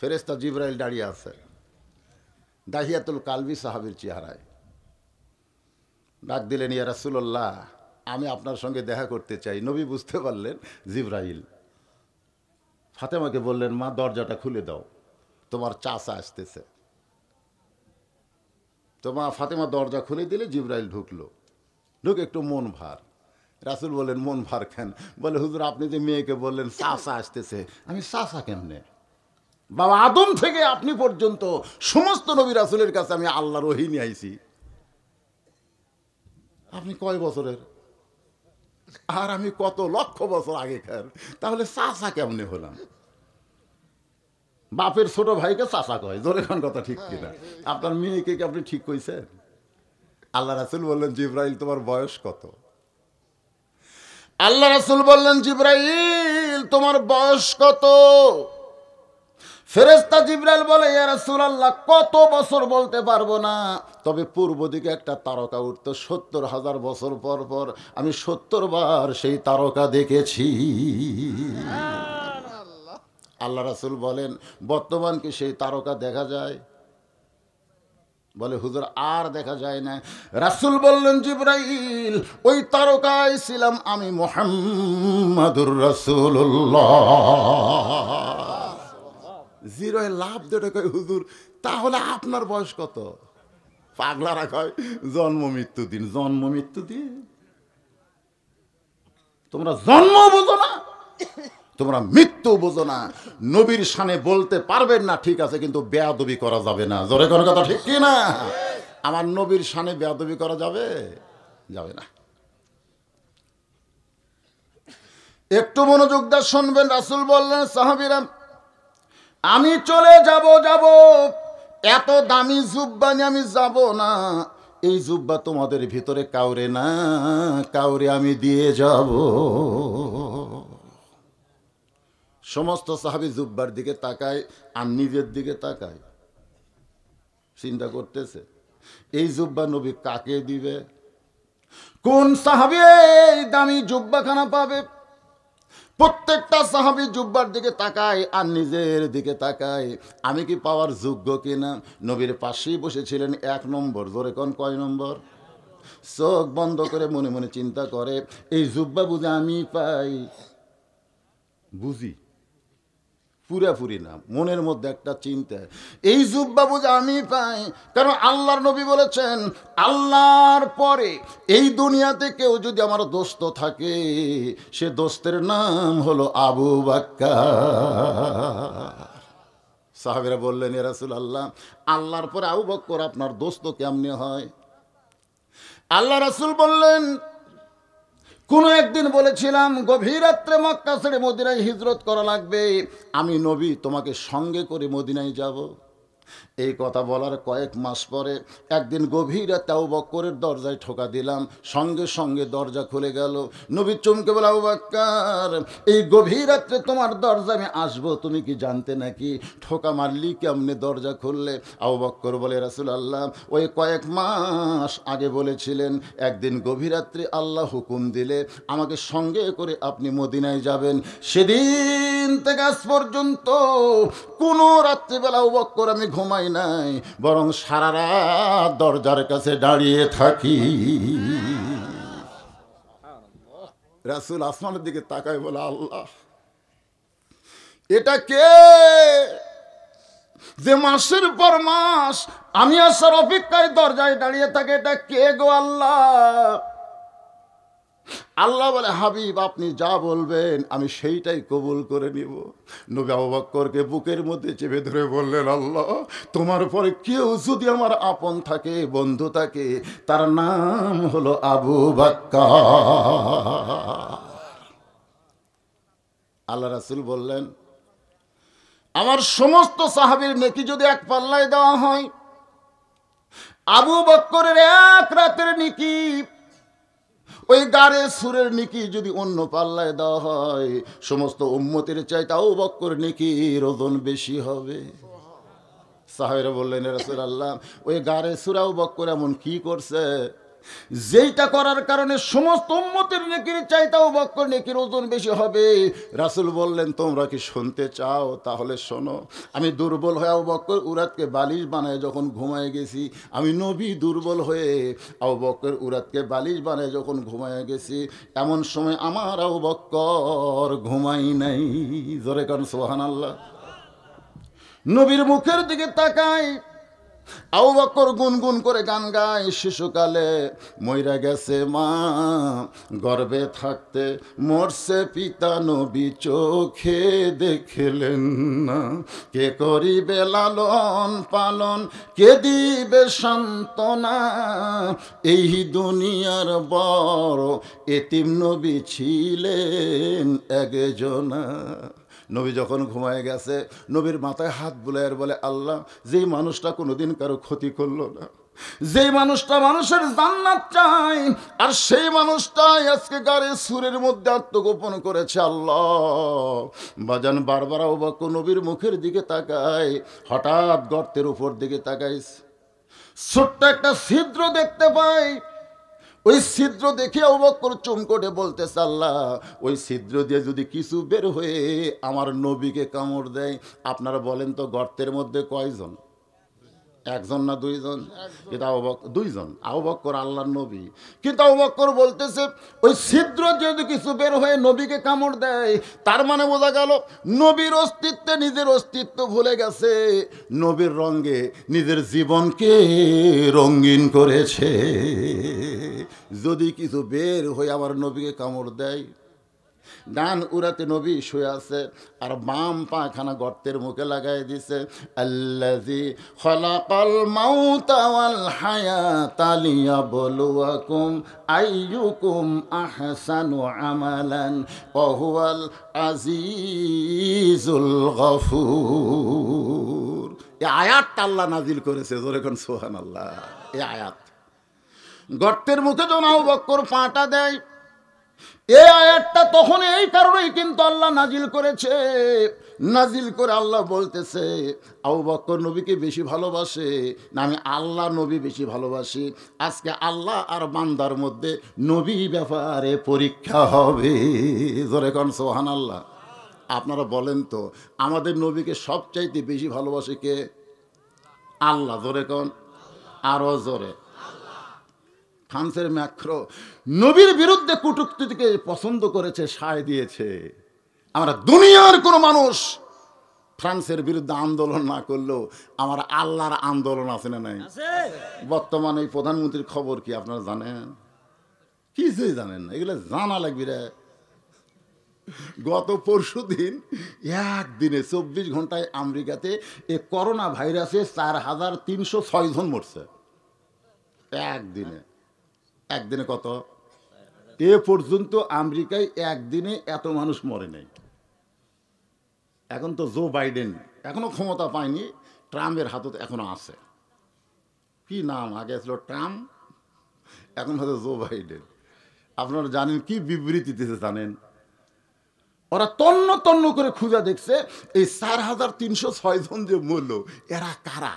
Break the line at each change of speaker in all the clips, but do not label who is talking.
ফেরেশতা জিবরাইল দাঁড়িয়ে আছে দাহিয়াতুল কালবি সাহাবীর চেহারায়। ডাক দিলেন, ইয়া রাসূলুল্লাহ, আমি আপনার সঙ্গে দেখা করতে চাই। নবী বুঝতে পারলেন জিবরাইল। ফাতেমাকে বললেন, মা দরজাটা খুলে দাও, তোমার চাচা আসতেছে। তো মা ফাতেমা দরজা খুলে দিলে জিবরাইল ঢুকলো। ঢুকে একটু মন ভার। রাসূল বললেন, মন ভার কেন? বলে, হুজুর আপনি যে মেয়েকে বললেন চাচা আসতেছে, আমি চাচা কেমনে? বাবা আদম থেকে আপনি পর্যন্ত সমস্ত নবী রাসূলের কাছে আমি আল্লাহর ওহী নিয়ে আইছি। আপনি কয় বছরের আর আমি কত লক্ষ বছর আগেকার, তাহলে চাচা কেমনে হলাম? বাপের ছোট ভাইকে চাচা কয়, জোরে কোন কথা ঠিক কিনা? আপনার মেয়েকে কি আপনি ঠিক কইছেন? আল্লাহ রাসূল বললেন, জিবরাইল তোমার বয়স কত? আল্লাহ রাসূল বললেন, জিবরাইল তোমার বয়স কত? ফেরেশতা জিবরাইল বলে, ইয়া রাসূলুল্লাহ, কত বছর বলতে পারবো না, তবে পূর্ব দিকে একটা তারকা উঠতো ৭০,০০০ বছর পর পর, আমি ৭০ বার সেই তারকা দেখেছি। আল্লাহ রাসূল বলেন, বর্তমান কি সেই তারকা দেখা যায়? বলে, হুজুর আর দেখা যায় না। রাসূল বললেন, জিবরাইল ওই তারকায় ছিলাম আমি, মুহাম্মাদুর রাসূলুল্লাহ। জিরোয় লাভ দেটা কয়, হুজুর তাহলে আপনার বয়স কত? পাগলারা কয় জন্ম মৃত্যু দিন। জন্ম মৃত্যু দিন? তোমরা জন্ম বোঝো না, তোমরা মৃত্যু বোঝো না। নবীর শানে বলতে পারবেন না ঠিক আছে, কিন্তু বেয়াদবি করা যাবে না। জোরে কোনো কথা ঠিক কি না? আমার নবীর শানে বেয়াদবি করা যাবে? যাবে না। একটু মনোযোগ দিয়ে শুনবেন। রাসূল বললেন, সাহাবীরা আমি চলে যাব, এত দামি জুব্বা নিয়ে আমি যাব না। এই জুব্বা তোমাদের ভিতরে কাউরে না কাউরে আমি দিয়ে যাব। সমস্ত সাহাবী জুব্বার দিকে তাকায় আর নিজের দিকে তাকায়, চিন্তা করতেছে এই জুব্বা নবী কাকে দিবে? কোন সাহাবী এই দামি জুব্বাখানা পাবে? প্রত্যেকটা সাহাবী জুব্বার দিকে তাকায় আর নিজের দিকে তাকায়, আমি কি পাওয়ার যোগ্য কিনা? নবীর পাশেই বসেছিলেন ১ নম্বর। জোরে কোন কয় নম্বর? চোখ বন্ধ করে মনে মনে চিন্তা করে, এই জুব্বা বুঝি আমি পাই? বুঝি পুরাপুরি না, মনের মধ্যে একটা চিন্তা, এই জুব্বা বুঝি আমি পাই। কারণ আল্লাহর নবী বলেছেন, আল্লাহর পরে এই দুনিয়াতে কেউ যদি আমার দোস্ত থাকে, সে দোস্তের নাম হলো আবু বকর। সাহাবীরা বললেন, ইয়া রাসূলুল্লাহ, আল্লাহর পরে আবু বকর আপনার দোস্ত কেমনে হয়? আল্লাহ রাসূল বললেন, কোন একদিন বলেছিলাম গভীর রাত্রে মক্কা ছেড়ে মদিনায় হিজরত করা লাগবে, আমি নবী তোমাকে সঙ্গে করে মদিনায় যাব। এই কথা বলার কয়েক মাস পরে একদিন গভীর রাতে আবু বকরের দরজায় ঠোকা দিলাম, সঙ্গে সঙ্গে দরজা খুলে গেল। নবী চমকে বলে, আবু বকর এই গভীর রাত্রে তোমার দরজা আমি আসবো, তুমি কি জানতে নাকি? ঠোকা মারলি কেমনে দরজা খুললে? আবু বকর বলে, রাসূলুল্লাহ ওই কয়েক মাস আগে বলেছিলেন একদিন গভীর রাত্রে আল্লাহ হুকুম দিলে আমাকে সঙ্গে করে আপনি মদিনায় যাবেন। সেদিন থেকে আজ পর্যন্ত কোনো রাত্রিবেলা আবু বকর আমি ঘুমাই নাই, বরং সারা রাত দরজার কাছে দাঁড়িয়ে থাকি। রাসূল আসমানের দিকে তাকায় বলে, আল্লাহ এটা কে যে মাসের পর মাস আমি আসার অপেক্ষায় দরজায় দাঁড়িয়ে থাকে? এটা কে গো আল্লাহ? আল্লাহ বলে, হাবিব আপনি যা বলবেন আমি সেইটাই কবুল করে নিব। নবী আবু বকরকে বুকের মধ্যে চেপে ধরে বললেন, আল্লাহ তোমার পরে কেউ যদি আমার আপন থাকে, বন্ধু থাকে, তার নাম হলো আবু বকর। আল্লাহ রাসূল বললেন, আমার সমস্ত সাহাবীর নেকি যদি এক পাল্লায় দেওয়া হয়, আবু বকরের এক রাতের নেকি, ওই গারে সুরের নেকি যদি অন্য পাল্লায় দেওয়া হয়, সমস্ত উম্মতের চাইতে আবু বকর নেকির ওজন বেশি হবে। সাহাবীরা বললেন, ইয়া রাসূলুল্লাহ ওই গারে সুর আবু বকর এমন কি করছে যেইটা করার কারণে সমস্ত উম্মতের নেকির চাইতে আবু বকর নেকির ওজন বেশি হবে। রাসূল বললেন, তোমরা কি শুনতে চাও? তাহলে শোনো। আমি দুর্বল হয়ে আবু বকর উরাতকে বালিশ বানায় যখন ঘুমায় গেছি, আমি নবী দুর্বল হয়ে আবু বকর উরাতকে বালিশ বানায় যখন ঘুমায় গেছি, এমন সময় আমার আবু বকর ঘুমাই নাই। জোরে কারণ সুবহানাল্লাহ। নবীর মুখের দিকে তাকায়, আবু বকর গুনগুন করে গান গায়, শিশুকালে মইরা গেছে মা, গর্ভে থাকতে মরছে পিতা, নবী চোখে দেখলেন না, কে করিবে লালন পালন, কে দিবে সান্ত্বনা, এই দুনিয়ার বড় এতিম নবী ছিলেন একজনা। নবী যখন ঘুমায় গেছে, নবীর মাথায় হাত বুলায় বলে, আল্লাহ, যেই মানুষটা কোনোদিন কারো ক্ষতি করলো না, যেই মানুষটা মানুষের জান্নাত চায়, আর সেই মানুষটাই আজকে গাড়ি সুরের মধ্যে আত্মগোপন করেছে। আল্লাহ বাজান বারবার আবু বকর নবীর মুখের দিকে তাকায়, হঠাৎ গর্তের উপর দিকে তাকায়, ছোট্ট একটা ছিদ্র দেখতে পায়। ওই ছিদ্র দেখে আবু বকর চমকে বলতেছে, আল্লাহ, ওই ছিদ্র দিয়ে যদি কিছু বের হয়ে আমার নবীকে কামড় দেয়, আপনারা বলেন তো গর্তের মধ্যে কয়জন? একজন না দুইজন? কিন্তু আবু বকর দুইজন, আবু বকর আল্লাহর নবী। কিন্তু আবু বকর বলতেছে, ওই ছিদ্র যদি কিছু বের হয়ে নবীকে কামড় দেয়, তার মানে বোঝা গেল নবীর অস্তিত্বে নিজের অস্তিত্ব ভুলে গেছে, নবীর রঙে নিজের জীবনকে রঙিন করেছে। যদি কিছু বের হয়ে আবার নবীকে কামড় দেয়, ডান উরাতে নবী শুয়ে আছে, আর বাম পাখানা গর্তের মুখে লাগাই দিছে। আল্লাযী খলাকাল মাউতা ওয়াল হায়াতা লিয়াবলুয়াকুম আইয়ুকুম আহসানু আমালান ওয়া হুয়াল আজিজুল গফুর। এই আয়াতটা আল্লাহ নাজিল করেছে, জোরে কোন সুবহানাল্লাহ। এই আয়াত গর্তের মুখে যখন আবু বকর পাটা দেয়, এই আয়াতটা তখন এই কারণেই কিন্তু আল্লাহ নাজিল করেছে। নাজিল করে আল্লাহ বলতেছে, আবু বকর নবীকে বেশি ভালোবাসে না আমি আল্লাহ নবী বেশি ভালোবাসি? আজকে আল্লাহ আর বান্দার মধ্যে নবী ব্যাপারে পরীক্ষা হবে। জোরে কোন সুবহানাল্লাহ। আপনারা বলেন তো, আমাদের নবীকে সবচাইতে বেশি ভালোবাসে কে? আল্লাহ। জোরে কোন, আরো জোরে। ফ্রান্সের ম্যাক্রো নবীর বিরুদ্ধে কটূক্তিকে পছন্দ করেছে, সায় দিয়েছে। আমরা দুনিয়ার কোনো মানুষ ফ্রান্সের বিরুদ্ধে আন্দোলন না করলেও আমার আল্লাহর আন্দোলন আছে না নাই? বর্তমানে এই প্রধানমন্ত্রীর খবর কি আপনারা জানেন? কিছুই জানেন না, এগুলো জানা লাগবে রে। গত পরশু দিন একদিনে 24 ঘন্টায় আমেরিকাতে এই করোনা ভাইরাসে 4306 জন মরছে। একদিনে কত? এ পর্যন্ত আমেরিকায় একদিনে এত মানুষ মরে নাই। এখন তো জো বাইডেন এখনো ক্ষমতা পায়নি, ট্রাম্পের হাতত এখনো আছে। কি নাম? আগে ছিল ট্রাম্প, এখন হয়তো জো বাইডেন। আপনারা জানেন কি বিবৃতি দিতে জানেন? ওরা তন্ন তন্ন করে খুঁজে দেখছে এই 4306 জন যে মরল, এরা কারা?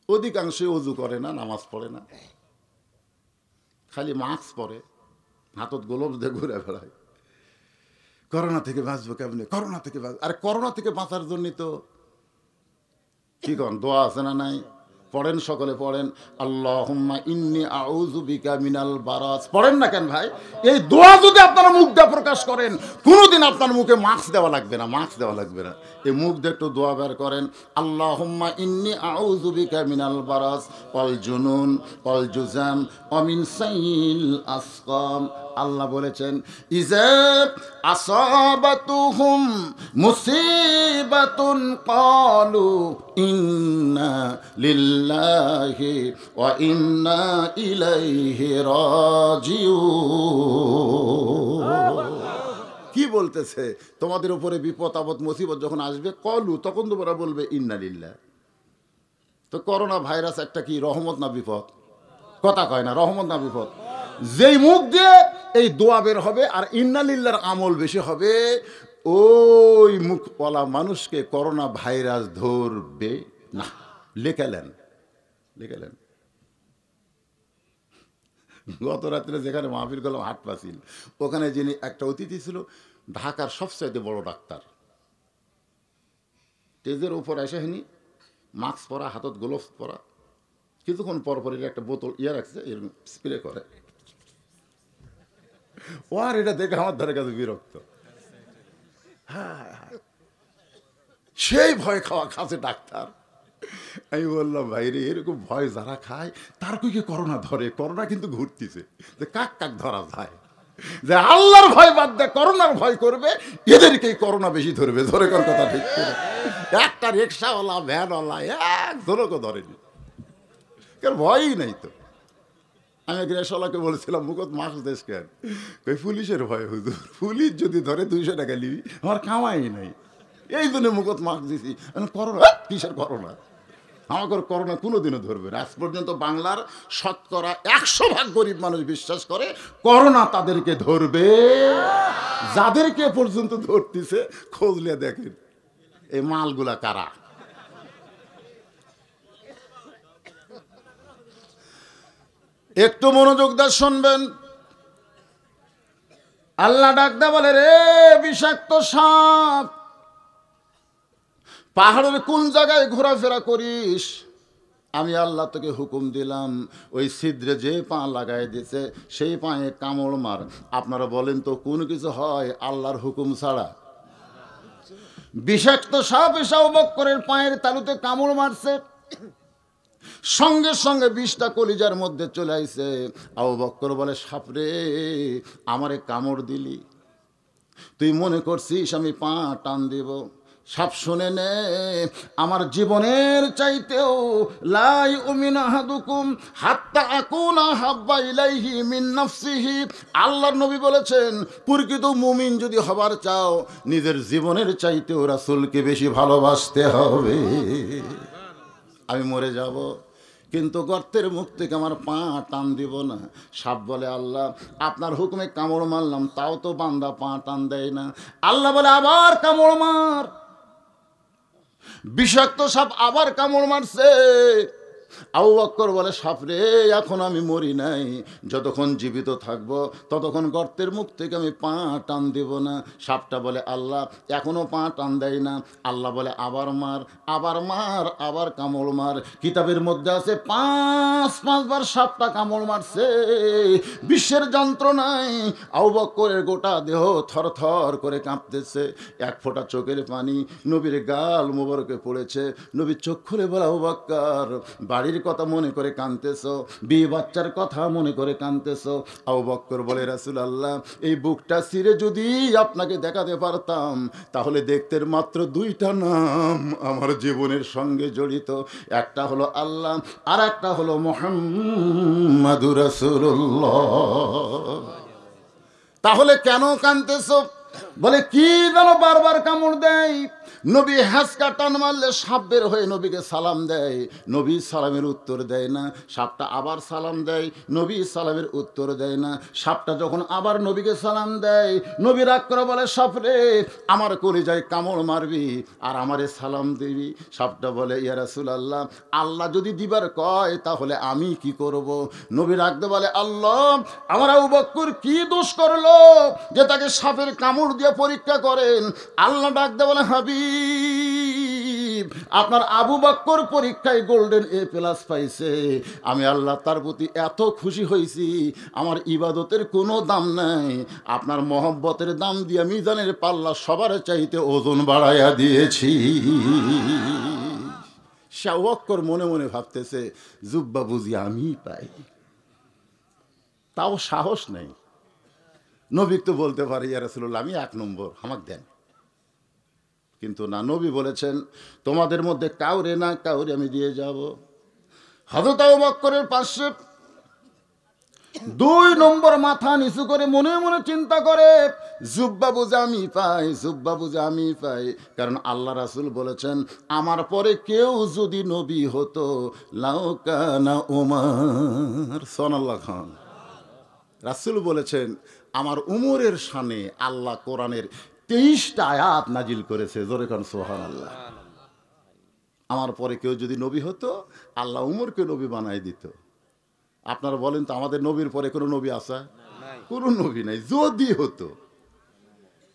অধিকাংশই অজু করে না, নামাজ পড়ে না, খালি মাস্ক পরে, হাতত গ্লোভস দিয়ে ঘুরে বেড়ায়। করোনা থেকে বাঁচবো কেমনে? করোনা থেকে আরে করোনা থেকে বাঁচার জন্য তো কি কন দোয়া আছে না নাই? পড়েন, সকলে পড়েন, আল্লাহুম্মা ইন্নী আউযু বিকা মিনাল বারাস। পড়েন না কেন ভাই? এই দোয়া যদি আপনারা মুখ দিয়ে প্রকাশ করেন, কোনোদিন আপনার মুখে মাস্ক দেওয়া লাগবে না, মাস্ক দেওয়া লাগবে না। এই মুখ দিয়ে একটু দোয়া বের করেন, আল্লাহুম্মা ইন্নী আউযু বিকা মিনাল বারাস ওয়াল জুনুন ওয়াল জুজাম ওয়া মিন সাইয়িল আসকাম। আল্লাহ বলেছেন, ইজা আসাবাতুহুম মুসিবাতুন ক্বালু ইন্না লিল্লাহি ওয়া ইন্না ইলাইহি রাজিউন। কি বলতেছে? তোমাদের উপরে বিপদ আপদ মুসিবত যখন আসবে, কলু, তখন তোমরা বলবে ইন্না লিল্লাহ। তো করোনা ভাইরাস একটা কি রহমত না বিপদ? কথা কয় না, রহমত না বিপদ? যেই মুখ দিয়ে এই দোয়া বের হবে আর ইন্না লিল্লাহর আমল বেশি হবে, ওই মুখওয়ালা মানুষকে করোনা ভাইরাস ধরবে না। লিখেলেন। গত রাত্রে যেখানে মাহফিল করলাম হাটপাচিল, ওখানে যিনি একটা অতিথি ছিল ঢাকার সবচাইতে বড় ডাক্তার, স্টেজের উপর এসে হিনি মাস্ক পরা, হাতত গ্লোভস পরা, কিছুক্ষণ পরপর একটা বোতল রাখছে, এরকম স্প্রে করে। ও আর এটা দেখে আমার ধারে কাছে বিরক্ত। হ্যাঁ, সেই ভয় খাওয়া খাচ্ছে ডাক্তার। আমি বললাম ভাই রে, এরকম ভয় যারা খায় তার কি করোনা ধরে? করোনা কিন্তু ঘুরতেছে, যে কাক কাক ধরা যায়, যে আল্লাহর ভয় বাদ দেয় করোনার ভয় করবে, এদেরকেই করোনা বেশি ধরবে। ধরে কোন কথা ঠিক করে একটা রিক্সাওয়ালা ভ্যানওয়ালা একজনকে ধরেনি, কারণ ভয়ই নেই তো। আমি এক রিক্সাওয়ালাকে বলেছিলাম মুখত মাস্ক দেশ কেন? ওই পুলিশের ভয় হুজুর, পুলিশ যদি ধরে 200 টাকা নিবি, আমার কামাই নাই, এই জন্য মুখত মাস্ক দিছি। করোনা কিসের করোনা? আমাকে করোনা কোনোদিনও ধরবে না। আজ পর্যন্ত বাংলার শতকরা 100% গরিব মানুষ বিশ্বাস করে করোনা তাদেরকে ধরবে। যাদেরকে পর্যন্ত ধরতেছে খোঁজলে দেখেন এই মালগুলা কারা। একটু মনোযোগ দিয়ে শুনবেন। আল্লাহ ডাকদা বলে, রে বিষাক্ত সাপ, পাহাড়ের কোন জায়গায় ঘোরাফেরা করিস? আমি আল্লাহ তোকে হুকুম দিলাম, ওই ছিদ্রে যে পা লাগাই দিছে সেই পায়ে কামড় মার। আপনারা বলেন তো কোন কিছু হয় আল্লাহর হুকুম ছাড়া? বিষাক্ত সাপ এসে আবু বকরের পায়ের তালুতে কামড় মারছে, সঙ্গে সঙ্গে বিষটা কলিজার মধ্যে চলে আইছে। আবু বকর বলে, সাপরে আমারে কামড় দিলি, তুই মনে করছিস আমি পা টান দিব? সাপ শুনে নে, আমার জীবনের চাইতেও লাই উমিন আহাদুকুম হাত্তা আকুনা হাব্বা ইলাইহি মিন নাফসিহি। আল্লাহর নবী বলেছেন, প্রকৃত মুমিন যদি হবার চাও নিজের জীবনের চাইতেও রাসূলকে বেশি ভালোবাসতে হবে। আমি মরে যাব কিন্তু গর্তের মুখ থেকে আমার পা টান দিব না। সাপ বলে, আল্লাহ আপনার হুকুমে কামড় মারলাম, তাও তো বান্দা পা টান দেয় না। আল্লাহ বলে, আবার কামড় মার। বিষাক্ত সাপ আবার কামড় মারছে। আবু বকর বলে, সাপরে এখন আমি মরি নাই, যতক্ষণ জীবিত থাকবো ততক্ষণ গর্তের মুখ থেকে আমি পা টান দেব না। সাপটা বলে, আল্লাহ এখনো পা টান দেয় না। আল্লাহ বলে, আবার মার, আবার মার, আবার কামড় মার। কিতাবের মধ্যে আছে 5 বার সাপটা কামড় মারছে। বিশ্বের যন্ত্রণায় আবু বকরের গোটা দেহ থর থর করে কাঁপতেছে। এক ফোঁটা চোখের পানি নবীর গাল মোবারকে পড়েছে। নবীর চোখ খুলে বলে, আবু বকর বাড়ির কথা মনে করে কাঁদতেছ, বিয়ে বাচ্চার কথা মনে করে কাঁদতেছ। আবু বকর বলে, রাসূলুল্লাহ এই বুকটা ছিঁড়ে যদি আপনাকে দেখাতে পারতাম তাহলে দেখতের মাত্র 2টা নাম আমার জীবনের সঙ্গে জড়িত, একটা হলো আল্লাহ আর একটা হলো মুহাম্মাদুর রাসূলুল্লাহ। তাহলে কেন কাঁদতেছ? বলে, কি যেন বারবার কামড় দেয়। নবী হ্যাঁচকা টান মারলে সাপ বের হয়ে নবীকে সালাম দেয়, নবী সালামের উত্তর দেয় না। সাপটা আবার সালাম দেয়, নবী সালামের উত্তর দেয় না। সাপটা যখন আবার নবীকে সালাম দেয়, নবী রাগ করে বলে, সাপরে আমার কলিজায় কামড় মারবি আর আমারে সালাম দিবি? সাপটা বলে, ইয়া রাসূলুল্লাহ আল্লাহ যদি দিবার কয় তাহলে আমি কি করব? নবী রাখতে বলে, আল্লাহ আমার আবু বকর কি দোষ করলো যে তাকে সাপের কামড় দিয়ে পরীক্ষা করেন? আল্লাহ ডাকতে বলে, হাবিব আপনার আবু বকর পরীক্ষায় গোল্ডেন A+ পাইছে, আমি আল্লাহ তার প্রতি এত খুশি হয়েছি, আমার ইবাদতের কোনো দাম নাই, আপনার মহব্বতের দাম দিয়ে মিজানের পাল্লা সবার চাইতে ওজন বাড়াইয়া দিয়েছি। আবু বকর মনে মনে ভাবতেছে, জুব্বা বুঝি আমি পাই, তাও সাহস নেই। নবী তো বলতে পারে, ইয়া রাসূলুল্লাহ আমি 1 নম্বর, আমাকে দেন। কিন্তু না, নবী বলেছেন তোমাদের মধ্যে কাউরে না কাউরে আমি দিয়ে যাব। হযরত আবু বকরের পাশে 2 নম্বর মাথা নিচু করে মনে মনে চিন্তা করে, জুব্বা বুঝে আমি পাই, জুব্বা বুঝে আমি পাই। কারণ আল্লাহ রাসূল বলেছেন, আমার পরে কেউ যদি নবী হতো লাউ কানা উমর। সুবহানাল্লাহ খান। রাসূল বলেছেন, আমার উমরের শানে আল্লাহ কোরআনের 23টা আয়াত নাজিল করেছে। জোরে কান সুবহানাল্লাহ। আমার পরে কেউ যদি নবী হতো আল্লাহ উমরকে নবী বানাই দিত। আপনারা বলেন তো, আমাদের নবীর পরে কোনো নবী আছে? কোনো নবী নাই। যদি হতো,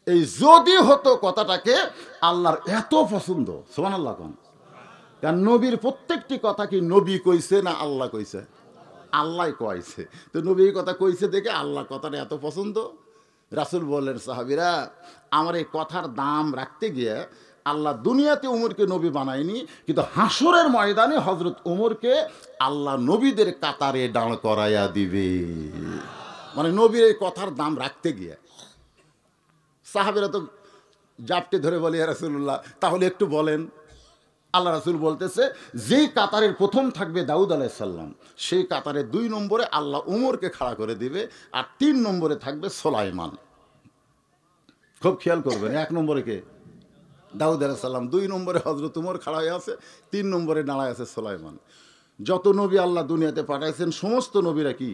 এই যদি হতো কথাটাকে আল্লাহর এত পছন্দ, সুবহানাল্লাহ কোন। কারণ নবীর প্রত্যেকটি কথা কি নবী কইছে না আল্লাহ কইছে? আল্লাহ কইছে। তো নবী এই কথা কইছে দেখে আল্লাহ কথাটা এত পছন্দ। রাসূল বললেন, সাহাবীরা, আমার এই কথার দাম রাখতে গিয়ে আল্লাহ দুনিয়াতে উমরকে নবী বানায়নি, কিন্তু হাসরের ময়দানে হযরত উমরকে আল্লাহ নবীদের কাতারে দাঁড় করাইয়া দিবে। মানে নবীর এই কথার দাম রাখতে গিয়ে সাহাবীরা তো জাপটে ধরে বলে, ইয়া রাসূলুল্লাহ, তাহলে একটু বলেন। আল্লাহ রাসূল বলতেছে, যেই কাতারের প্রথম থাকবে দাউদ আলাইহিস সালাম, সেই কাতারে 2 নম্বরে আল্লাহ উমরকে খাড়া করে দিবে, আর 3 নম্বরে থাকবে সুলাইমান। খুব খেয়াল করবেন, 1 নম্বরে কে? দাউদ আলাইহিস সালাম, 2 নম্বরে হযরত উমর খাড়া হয়ে আছে, 3 নম্বরে দাঁড়ায় আছে সুলাইমান। যত নবী আল্লাহ দুনিয়াতে পাঠাইছেন সমস্ত নবীরা কি?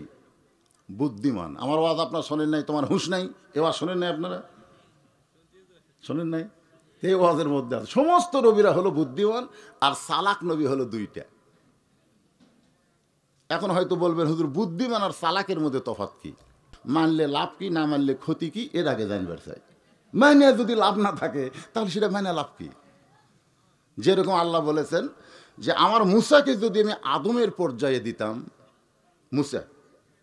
বুদ্ধিমান। আমার ওয়াজ আপনারা শোনেন নাই, তোমার হুঁশ নাই, এবার শোনেন নাই, আপনারা শোনেন নাই? এই ওয়াজের মধ্যে আছে সমস্ত নবীরা হলো বুদ্ধিমান, আর চালাক নবী হলো 2টা। এখন হয়তো বলবেন, হুজুর, বুদ্ধিমান আর চালাকের মধ্যে তফাৎ কি? মানলে লাভ কি, না মানলে ক্ষতি কি, এর আগে জানবার চাই। মানে যদি লাভ না থাকে তাহলে সেটা মানে লাভ কি? যেরকম আল্লাহ বলেছেন যে আমার মূসাকে যদি আমি আদমের পর্যায়ে দিতাম, মূসা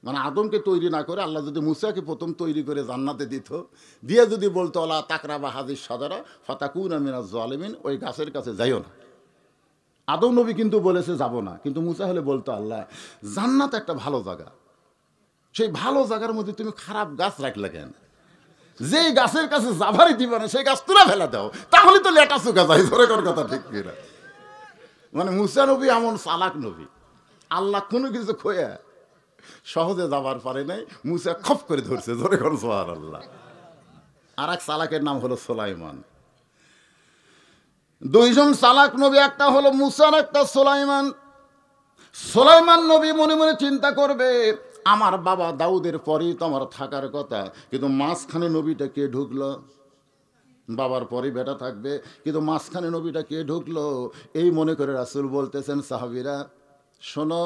মানে আদমকে তৈরি না করে আল্লাহ যদি মূসাকে প্রথম তৈরি করে জান্নাতে দিত, দিয়ে যদি বলতো আলা তাকরাবা হাদিস সাদারা ফাতাকুনা মিনাজ জালিমিন, ওই গাছের কাছে যাইও না। আদম নবী কিন্তু বলেছে যাব না, কিন্তু মূসা হলে বলতো, আল্লাহ, জান্নাত একটা ভালো জায়গা, সেই ভালো জায়গার মধ্যে তুমি খারাপ গাছ রাখলে কেন? যেই গাছের কাছে যাবারই দিবা না সেই গাছ তুলে ফেলা দাও, তাহলে তো লেটা চুকা যায়। ধরে কোন কথা ঠিক কিনা? মানে মূসা নবী এমন চালাক নবী, আল্লাহ কোনো কিছু খোয়া সহজে যাবার পারে নাই, মূসা খপ করে ধরছে। ধরে কোন সুবহানাল্লাহ। আর এক চালাকের নাম হলো সুলাইমান। 2 জন চালাক নবী, একটা হলো মূসা আর একটা সুলাইমান। সুলাইমান নবী মনে মনে চিন্তা করবে, আমার বাবা দাউদের পরেই তো আমার থাকার কথা, কিন্তু মাঝখানে নবীটা কে ঢুকলো? বাবার পরেই বেটা থাকবে, কিন্তু মাঝখানে নবীটা কে ঢুকলো? এই মনে করে রাসূল বলতেছেন, সাহাবীরা শোনো,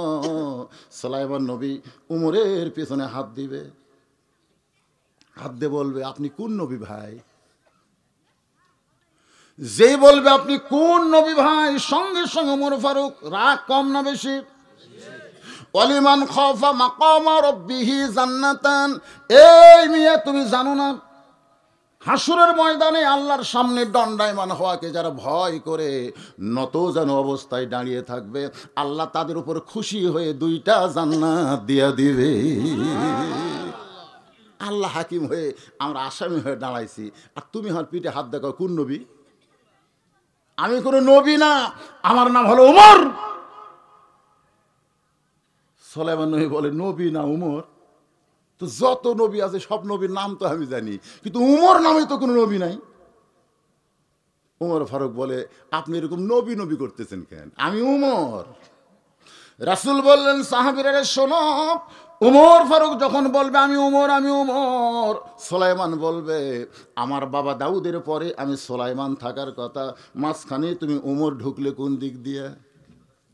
সুলাইমান নবী উমরের পেছনে হাত দিবে, হাত দিয়ে বলবে, আপনি কোন নবী ভাই? যেই বলবে আপনি কোন নবী ভাই, সঙ্গে সঙ্গে ওমর ফারুক, রাগ কম না বেশি? ওয়ালিমান খাফা মাকামা রাব্বিহি জান্নাতান। এই মিয়া, তুমি জানো না হাসরের ময়দানে আল্লাহর সামনে দণ্ডায়মান হওয়াকে যারা ভয় করে নত যেন অবস্থায় দাঁড়িয়ে থাকবে, আল্লাহ তাদের উপর খুশি হয়ে 2টা জান্নাত দিয়া দিবে। আল্লাহ হাকিম হয়ে আমরা আসামি হয়ে দাঁড়াইছি, আর তুমি আমার পিঠে হাত দেখাও কোন নবী? আমি কোনো নবী না, আমার নাম হলো উমর। সুলাইমান নবী বলে, নবী না উমর? তো যত নবী আছে সব নবীর নাম তো আমি জানি, কিন্তু উমর নামে তো কোনো নবী নাই। উমর ফারুক বলে, আপনি এরকম নবী নবী করতেছেন কেন? আমি উমর। রাসূল বললেন, সাহাবীরা শোনো, উমর ফারুক যখন বলবে আমি উমর আমি উমর, সুলাইমান বলবে আমার বাবা দাউদের পরে আমি সুলাইমান থাকার কথা, মাঝখানে তুমি উমর ঢুকলে কোন দিক দিয়ে?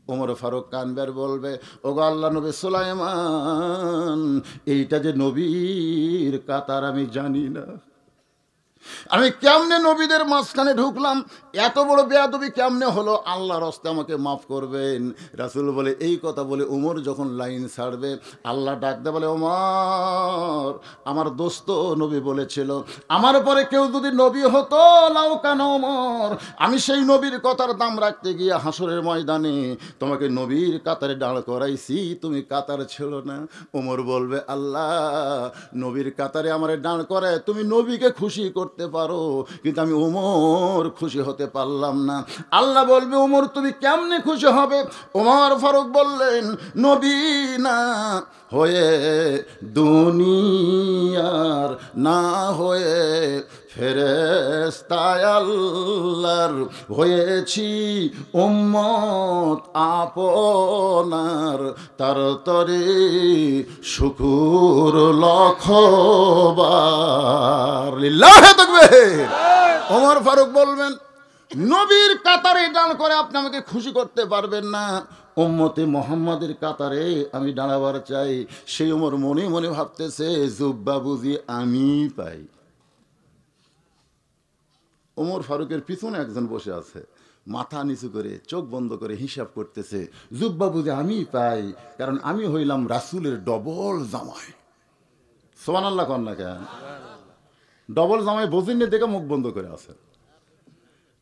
ওমর ফারুক কানবার বলবে, ওগো আল্লাহ নবী সুলাইমান, এইটা যে নবীর কাতার আমি জানি না, আমি কেমনে নবীদের মাঝখানে ঢুকলাম? এত বড় বেয়াদবি কেমনে হলো? আল্লাহর রাস্তে আমাকে মাফ করবেন। রাসূল বলে, এই কথা বলে উমর যখন লাইন ছাড়বে, আল্লাহ ডাকতে বলে, ওমর, আমার দোস্ত নবী বলেছিল আমার পরে কেউ যদি নবী হতো লাউ কানা ওমর, আমি সেই নবীর কথার দাম রাখতে গিয়ে হাসরের ময়দানে তোমাকে নবীর কাতারে দাঁড় করাইছি, তুমি কাতার ছিল না। ওমর বলবে, আল্লাহ, নবীর কাতারে আমারে দাঁড় করায় তুমি নবীকে খুশি করতে পারো, কিন্তু আমি ওমর খুশি হতে পারলাম না। আল্লাহ বলবে, ওমর তুমি কেমনে খুশি হবে? ওমর ফারুক বললেন, নবী না হয়ে দুনিয়ার, না হয়ে ফেরেশতায় আল্লাহর, হয়েছি উম্মত আপনার, তার তরে শুকুর লক্ষবার। লিল্লাহি তাকবীর। ওমর ফারুক বলবেন, নবীর কাতারে দান করে আপনি আমাকে খুশি করতে পারবেন না। উম্মতে মোহাম্মদের কাতারে আমি দাঁড়াবার চাই। সেই ওমর মনে মনে ভাবতেছে জুব্বা বুঝি আমি পাই। ওমর ফারুকের পিছনে একজন বসে আছে, মাথা নিচু করে চোখ বন্ধ করে হিসাব করতেছে, জুব্বা বুঝি আমি পাই, কারণ আমি হইলাম রাসূলের ডবল জামাই। সুবহানাল্লাহ কন্যা কেন? ডবল জামাই বোঝেননি দেখে মুখ বন্ধ করে আছে।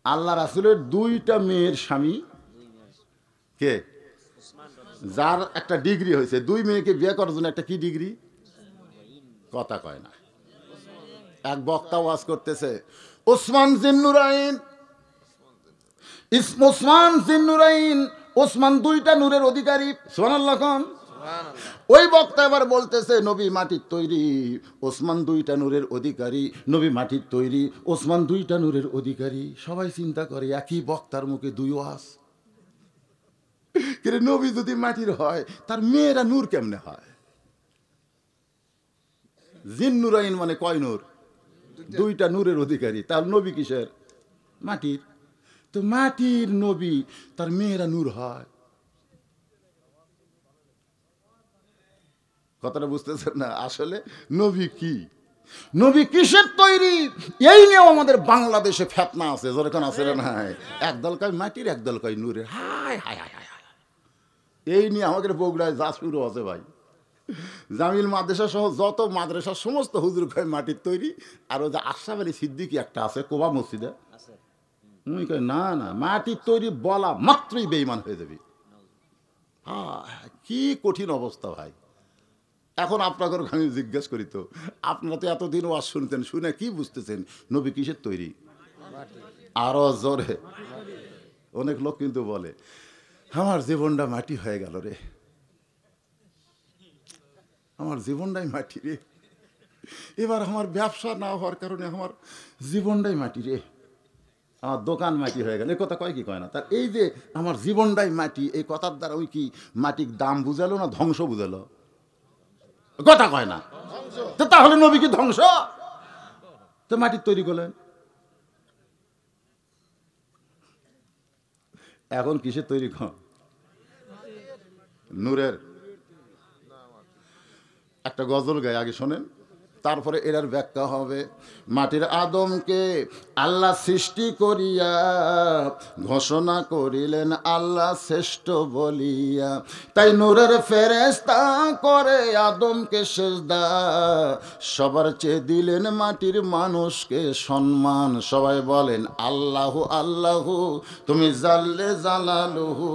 আল্লাহ রাসূলের 2টা মেয়ের স্বামী কে? যার একটা ডিগ্রি হয়েছে, 2 মেয়েকে বিয়ে করার জন্য একটা কি ডিগ্রি? কথা কয় না। এক বক্তা ওয়াজ করতেছে, ওসমান জিন্নুরাইন, ওসমান জিন্নুরাইন, ওসমান 2টা নূরের অধিকারী। সুবহানাল্লাহ কোন? ওই বক্তা এবার বলতেছে নবী মাটির তৈরি, ওসমান 2টা নূরের অধিকারী, নবী মাটির তৈরি, ওসমান 2টা নূরের অধিকারী। সবাই চিন্তা করে একই বক্তার মুখে 2 ওয়াজ। কিন্তু নবী যদি মাটির হয় তার মেয়েরা নূর কেমনে হয়? জিন্নুরাইন মানে কয় নূর? 2টা নূরের অধিকারী। তার নবী কিসের? মাটির। তো মাটির নবী, তার মেয়েরা নূর হয়। কথাটা বুঝতেছেন না? আসলে নবী কি, নবী কিসের তৈরি, এই নিয়েও আমাদের বাংলাদেশে ফেতনা আছে। যেরকম আছে না, একদল কয় মাটির, একদল কয় নূরের। হায় হায় হায় হায়, এই নিয়ে আমাদের বগুড়ায় যা শুরু আছে ভাই। জামিল মাদ্রাসা সহ যত মাদ্রাসা সমস্ত হুজুর কয় মাটির তৈরি। আর ওই যে আশরাফ আলী সিদ্দিকী একটা আছে কোবা মসজিদে, উনি কয় না না, মাটির তৈরি বলা মাত্রই বেঈমান হয়ে যাবি। কি কঠিন অবস্থা ভাই। এখন আপনাকে আমি জিজ্ঞেস করি, তো আপনারা তো এতদিন ওয়াজ শুনতেন, শুনে কি বুঝতেছেন নবী কিসের তৈরি? আরো জোরে। অনেক লোক কিন্তু বলে আমার জীবনটা মাটি হয়ে গেল রে, আমার জীবনটাই মাটি রে, এবার আমার ব্যবসা না হওয়ার কারণে আমার জীবনটাই মাটি রে, আমার দোকান মাটি হয়ে গেল। এই কথা কয় কি কয় না? তার এই যে আমার জীবনটাই মাটি, এই কথার দ্বারা ওই কি মাটির দাম বুঝালো না ধ্বংস বুঝালো? কথা কয় না। তো তাহলে নবী কি ধ্বংস? তো মাটির তৈরি করলেন। এখন কিসের তৈরি কর? নূরের। একটা গজল গায়, আগে শোনেন, তারপরে এটার ব্যাখ্যা হবে। মাটির আদমকে আল্লাহ সৃষ্টি করিয়া ঘোষণা করিলেন আল্লাহ শ্রেষ্ঠ বলিয়া, তাই নূরের ফেরেশতা করে আদমকে সেজদা, সবার চেয়ে দিলেন মাটির মানুষকে সম্মান। সবাই বলেন আল্লাহু আল্লাহু, তুমি জাল্লে জালালুহু,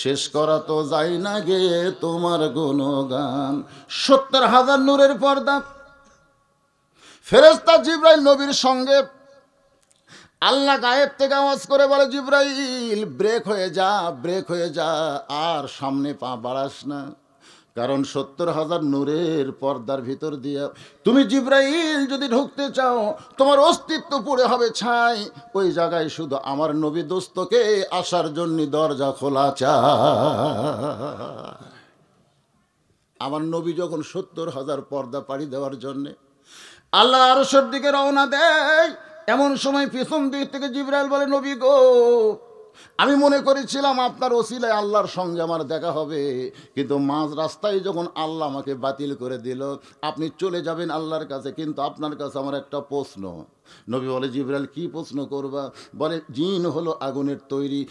শেষ করা তো যায় না গে তোমার গুণগান। 70,000 নূরের পর্দা। ফেরেশতা জিবরাইল নবীর সঙ্গে আল্লাহ গায়েব থেকে আওয়াজ করে বলে, জিবরাইল ব্রেক হয়ে যা, ব্রেক হয়ে যা, আর সামনে পা বাড়াস না, কারণ 70,000 নূরের পর্দার ভিতর দিয়া তুমি জিবরাইল যদি ঢুকতে চাও তোমার অস্তিত্ব পুড়ে হবে ছাই। ওই জায়গায় শুধু আমার নবী দোস্তকে আসার জন্য দরজা খোলা চায়। আমার নবী যখন 70,000 পর্দা পাড়ি দেওয়ার জন্যে আল্লাহ আরশের দিকে রওনা দেয়, এমন সময় পিছন দিক থেকে জিবরাইল বলে, নবী গো, আমি মনে করেছিলাম আপনার ওসিলায় আল্লাহর সঙ্গে আমার দেখা হবে, কিন্তু মাঝ রাস্তায় যখন আল্লাহ আমাকে বাতিল করে দিল, আপনি চলে যাবেন আল্লাহর কাছে, কিন্তু আপনার কাছে আমার একটা প্রশ্ন। নবী বলে, জিবরাইল কি প্রশ্ন করবা? বলে, জিন হলো আগুনের তৈরি,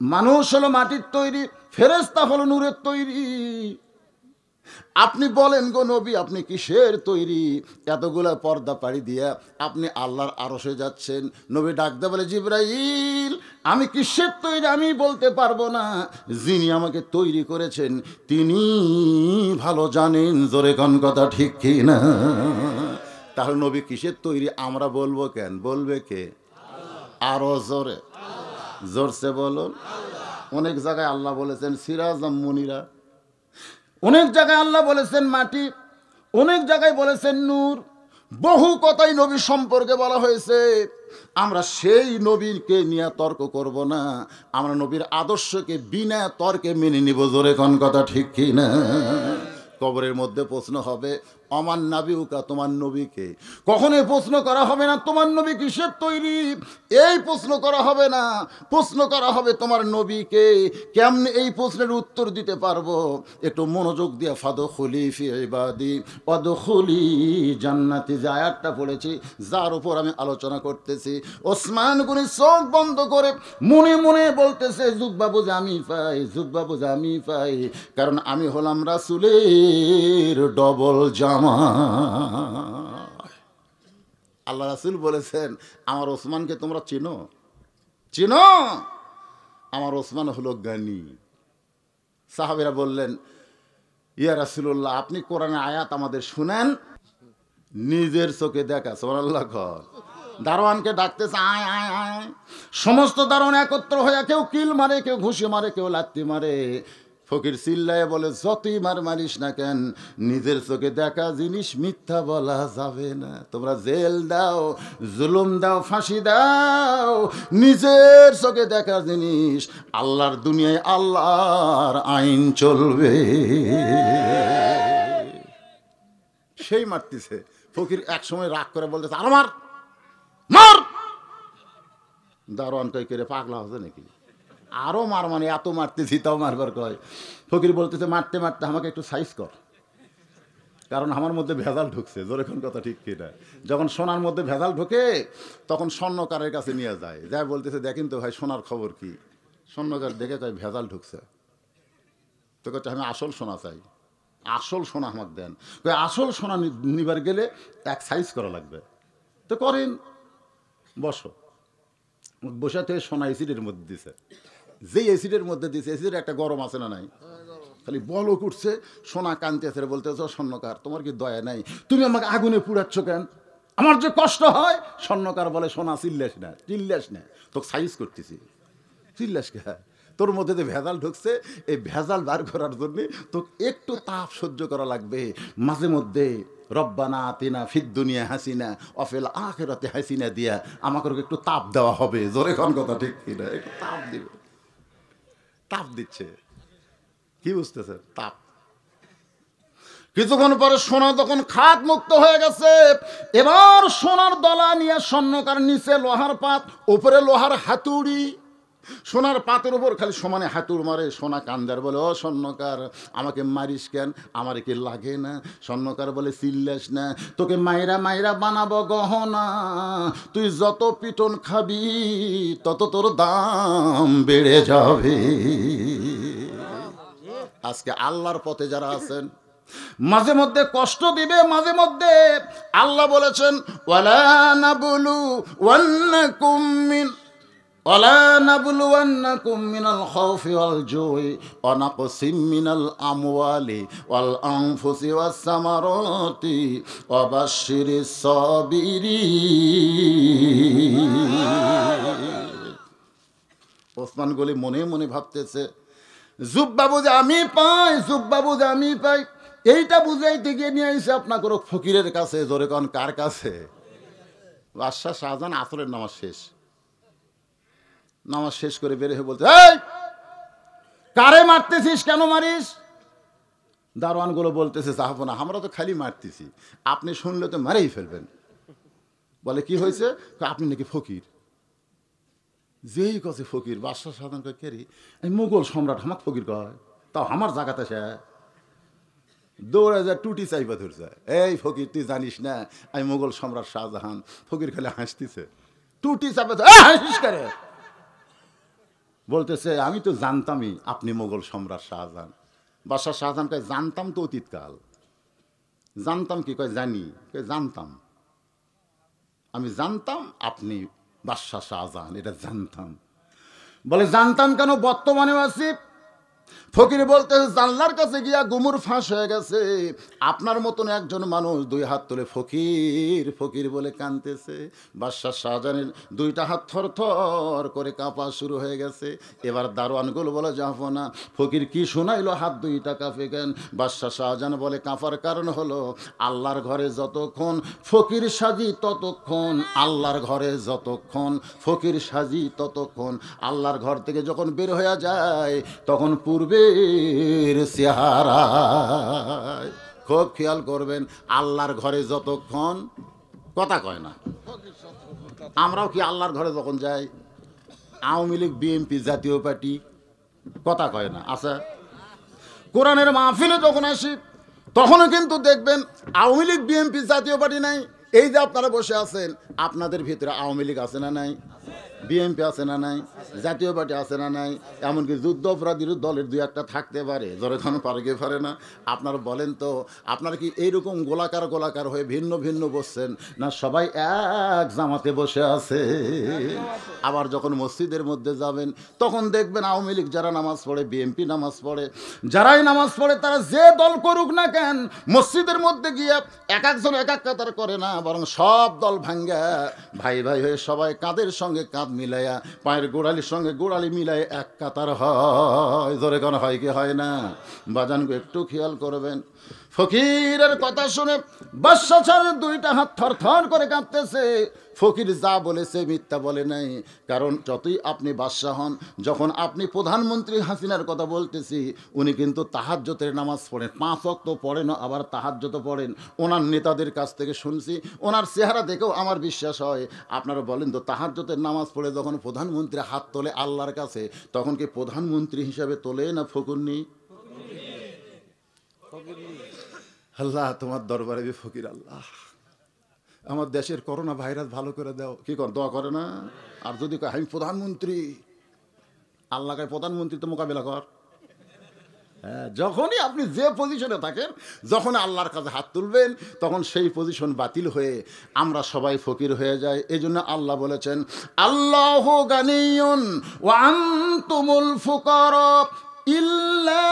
মানুষ হলো মাটির তৈরি, ফেরেশতা হলো নূরের তৈরি, আপনি বলেন গো নবী, আপনি কিসের তৈরি? এতগুলা পর্দা পাড়ি দিয়া আপনি আল্লাহর আরশে যাচ্ছেন। নবী ডাকতে বলে, জিবরাইল, আমি কিসের তৈরি আমি বলতে পারবো না, যিনি আমাকে তৈরি করেছেন তিনি ভালো জানেন। জোরে কোন কথা ঠিক কি না? তাহলে নবী কিসের তৈরি আমরা বলবো কেন? বলবে কে? আরো জোরে, জোরসে বলুন। অনেক জায়গায় আল্লাহ বলেছেন সিরাজাম মুনিরা, অনেক জায়গায় আল্লাহ বলেছেন মাটি, অনেক জায়গায় বলেছেন নূর, বহু কথাই নবী সম্পর্কে বলা হয়েছে। আমরা সেই নবীকে নিয়ে তর্ক করব না, আমরা নবীর আদর্শকে বিনা তর্কে মেনে নিব। জোরে কোন কথা ঠিক কি না? কবরের মধ্যে প্রশ্ন হবে, আমার নাবিউকা, তোমার নবীকে। কখনোই প্রশ্ন করা হবে না তোমার নবী কিসের তৈরি, এই প্রশ্ন করা হবে না। প্রশ্ন করা হবে তোমার নবীকে। কেমনে এই প্রশ্নের উত্তর দিতে পারবো? একটু মনোযোগ দিয়ে ফাদখুলি ফি ইবাদি ওয়াদখুলি জান্নাতি, যে আয়াতটা পড়েছি, যার উপর আমি আলোচনা করতেছি। ওসমান গনি চোখ বন্ধ করে মনে মনে বলতেছে, যুগবাবু যে আমি পাই, যুগবাবু যে আমি পাই, কারণ আমি হলাম রাসূলের ডবল জামা। আল্লাহ রাসূল বলেছেন, আমার ওসমানকে তোমরা চিনো? চিনো? আমার ওসমান হলো জ্ঞানী। সাহাবীরা বললেন, ইয়া রাসূলুল্লাহ, আপনি কোরআনের আয়াত আমাদের শুনেন, নিজের চোখে দেখা। সুবহানাল্লাহ। দারোয়ানকে ডাকতেছে, আয় আয় আয়। সমস্ত দারোয়ান একত্র হয়ে কেউ কিল মারে, কেউ ঘুষি মারে, কেউ লাত্তি মারে। ফকির চিল্লায় বলে, যতই মারিস না কেন, নিজের চোখে দেখা জিনিস মিথ্যা বলা যাবে না। তোমরা জেল দাও, জুলুম দাও, ফাঁসি দাও, নিজের চোখে দেখা জিনিস আল্লাহর দুনিয়ায় আল্লাহর আইন চলবে। সেই মারতেছে। ফকির এক সময় রাগ করে বলতেছে, আরো মার মার। দারোয়ান কই করে পাগলা হচ্ছে নাকি? আরো মার মানে এত মারতেছি তাও মারবার কয়। ফকির বলতেছে, মারতে মারতে আমাকে একটু সাইজ কর, কারণ আমার মধ্যে ভেজাল ঢুকছে। জোরে কোন কথা ঠিক কিনা? যখন সোনার মধ্যে ভেজাল ঢোকে তখন স্বর্ণকারের কাছে নিয়ে যায়, যাই বলতেছে, দেখেন তো ভাই সোনার খবর কি? স্বর্ণকার দেখে কয় ভেজাল ঢুকছে। তো কচ্ছে, আমি আসল সোনা চাই, আসল সোনা আমাকে দেন। আসল সোনা নিবার গেলে এক সাইজ করা লাগবে। তো করেন, বসো। বসা থেকে সোনা এসিডের মধ্যে দিছে। যেই এসিডের মধ্যে দিছে, এসিডের একটা গরম আছে না নাই? খালি বলক উঠছে, সোনা কানতেছে, বলতেছে, স্বর্ণকার তোমার কি দয়া নাই? তুমি আমাকে আগুনে পুড়াচ্ছ কেন? আমার যে কষ্ট হয়। স্বর্ণকার বলে, সোনা চিল্লাস না, চিল্লাস না, তোকে সাইজ করতেছি। চিল্লাস কে? তোর মধ্যে যে ভেজাল ঢুকছে, এই ভেজাল বার করার জন্য তোকে একটু তাপ সহ্য করা লাগবে। মাঝে মধ্যে রব্বানা আতিনা ফিদ দুনিয়া হাসিনা অফিল আখিরাতে হাসিনা দিয়া আমাকে একটু তাপ দেওয়া হবে। জোরে কোন কথা ঠিক কিনা? একটু তাপ দিবে। তাপ দিচ্ছে, কি বুঝতেছে? তাপ। কিছুক্ষণ পরে সোনা তখন খাত মুক্ত হয়ে গেছে। এবার সোনার দলা নিয়ে স্বর্ণকার, নিচে লোহার পাত, উপরে লোহার হাতুড়ি। সোনার পাতের উপর খালি সমানে হাতুড় মারে। সোনা কান্দার বলে, ও স্বর্ণকার, আমাকে মারিস কেন? আমার কি লাগে না? স্বর্ণকার বলে, চিল্লাস না, তোকে মাইরা মাইরা বানাবো গহনা। তুই যত পিটন খাবি তত তোর দাম বেড়ে যাবে। আজকে আল্লাহর পথে যারা আছেন, মাঝে মধ্যে কষ্ট দিবে, মাঝে মধ্যে। আল্লাহ বলেছেন, ওয়ালা নাবলু ওয়ান্নাকুম মিন ولنبلونكم من الخوف والجوع ونقص من الأموال والأنفس والثمرات وبشر الصابرين। ওসমান গনি মনে মনে ভাবতেছে, যুববাবু যে আমি পাই, যুববাবু যে আমি পাই, এইটা বুঝাইতে গিয়ে নিয়ে আইসে আপনার ফকিরের কাছে। জোরে কোন কার কাছে? বাদশাহ শাহজাহান আসরের নামাজ শেষ, নামাজ শেষ করে বের হয়ে বলতে, এই কারে মারতেছিস, কেন মারিস? দারোয়ানগুলো বলতেছে, যাবো না, আমরা তো খালি মারতেছি, আপনি শুনলে তো মারেই ফেলবেন। বলে, কি হয়েছে? আপনি নাকি ফকির। যেই কাছে ফকির, বাদশাহ শাহজাহান কয়, কে রে? এই মুঘল সম্রাট আমাকে ফকির কয়, তাও আমার জায়গাতে সে। দৌড়ে যায়, টুটি চাইবা ধরছে, এই ফকির তুই জানিস না আমি মুঘল সম্রাট শাহজাহান? ফকির খালি হাসতেছে, টুটি চাপে হাসিস করে। বলতেছে, আমি তো জানতামই আপনি মোগল সম্রাট শাহজাহান। বাদশাহ শাহজাহান কয়, জানতাম তো অতীতকাল। জানতাম কি? কয়, জানি। কয়, জানতাম, আমি জানতাম আপনি বাদশাহ শাহজাহান, এটা জানতাম। বলে, জানতাম কেন? বর্তমানেও আছি। ফকির বলতেছে, জানলার কাছে গিয়া গুমুর ফাঁস হয়ে গেছে। আপনার মতন একজন মানুষ দুই হাত তুলে ফকির ফকির বলে কাঁদতেছে। বাদশাহ শাহজাহানের দুইটা হাত থর থর করে কাঁপা শুরু হয়ে গেছে। এবার দারোয়ানগুলো বলে, যাবো না। ফকির কি শোনাইলো, হাত দুইটা কাঁপে কেন? বাদশাহ শাহজাহান বলে, কাঁপার কারণ হলো আল্লাহর ঘরে যতক্ষণ ফকির সাজি ততক্ষণ, আল্লাহর ঘরে যতক্ষণ ফকির সাজি ততক্ষণ, আল্লাহর ঘর থেকে যখন বের হয়ে যায় তখন পূর্বের চেহারা। খুব খেয়াল করবেন, আল্লাহর ঘরে যতক্ষণ কথা কয় না, আমরাও কি আল্লাহর ঘরে যখন যাই, আওয়ামী লীগ বিএনপি জাতীয় পার্টি কথা কয় না, আচ্ছা কোরআনের মাহফিলে যখন আসি তখনও কিন্তু দেখবেন আওয়ামী লীগ বিএনপি জাতীয় পার্টি নাই। এই যে আপনারা বসে আছেন, আপনাদের ভিতরে আওয়ামী লীগ আছে না নাই, বিএনপি আছে না নাই, জাতীয় পার্টি আছে না নাই, এমনকি যুদ্ধ অপরাধীর দলের দুই একটা থাকতে পারে, জোরে খানো পারে কে পারে না। আপনারা বলেন তো, আপনারা কি এইরকম গোলাকার গোলাকার হয়ে ভিন্ন ভিন্ন বসছেন, না সবাই এক জামাতে বসে আছে? আবার যখন মসজিদের মধ্যে যাবেন তখন দেখবেন আওয়ামী লীগ যারা নামাজ পড়ে, বিএনপি নামাজ পড়ে, যারাই নামাজ পড়ে তারা যে দল করুক না কেন, মসজিদের মধ্যে গিয়ে এক একজন এক এক কাতার করে না, বরং সব দল ভাঙ্গা ভাই ভাই হয়ে সবাই কাঁধের সঙ্গে কাঁধ মিলাইয়া, পায়ের গোড়ালির সঙ্গে গোড়ালি মিলাই এক কাতার হয়। জোরে কোন হয় কি হয় না? বাজানকে একটু খেয়াল করবেন। ফকিরের কথা শুনে বাদশা ছাড়ের দুইটা হাত থর থর করে কাঁপতেছে। ফকির যা বলেছে মিথ্যা বলে নাই, কারণ যতই আপনি বাদশা হন, যখন আপনি প্রধানমন্ত্রী হাসিনার কথা বলতেছি, উনি কিন্তু তাহাজ্জুদের নামাজ পড়েন, 5 ওয়াক্ত পড়েন, আবার তাহাজ্জুদও পড়েন। ওনার নেতাদের কাছ থেকে শুনছি, ওনার চেহারা দেখেও আমার বিশ্বাস হয়। আপনারা বলেন তো, তাহাজ্জুদের নামাজ পড়ে যখন প্রধানমন্ত্রী হাত তোলে আল্লাহর কাছে, তখন কি প্রধানমন্ত্রী হিসাবে তোলে না ফকুরনি? আল্লাহ তোমার দরবারে যে ফকির, আল্লাহ আমার দেশের করোনা ভাইরাস ভালো করে দাও। কি কর, দোয়া করে না? আর যদি কয় আমি প্রধানমন্ত্রী, আল্লাহ কয় প্রধানমন্ত্রী তো মোকাবিলা কর। হ্যাঁ, যখনই আপনি যে পজিশনে থাকেন, যখন আল্লাহর কাছে হাত তুলবেন, তখন সেই পজিশন বাতিল হয়ে আমরা সবাই ফকির হয়ে যাই। এই জন্য আল্লাহ বলেছেন, আল্লাহু গানিয়ুন ওয়া আনতুমুল ফুকারা ইল্লা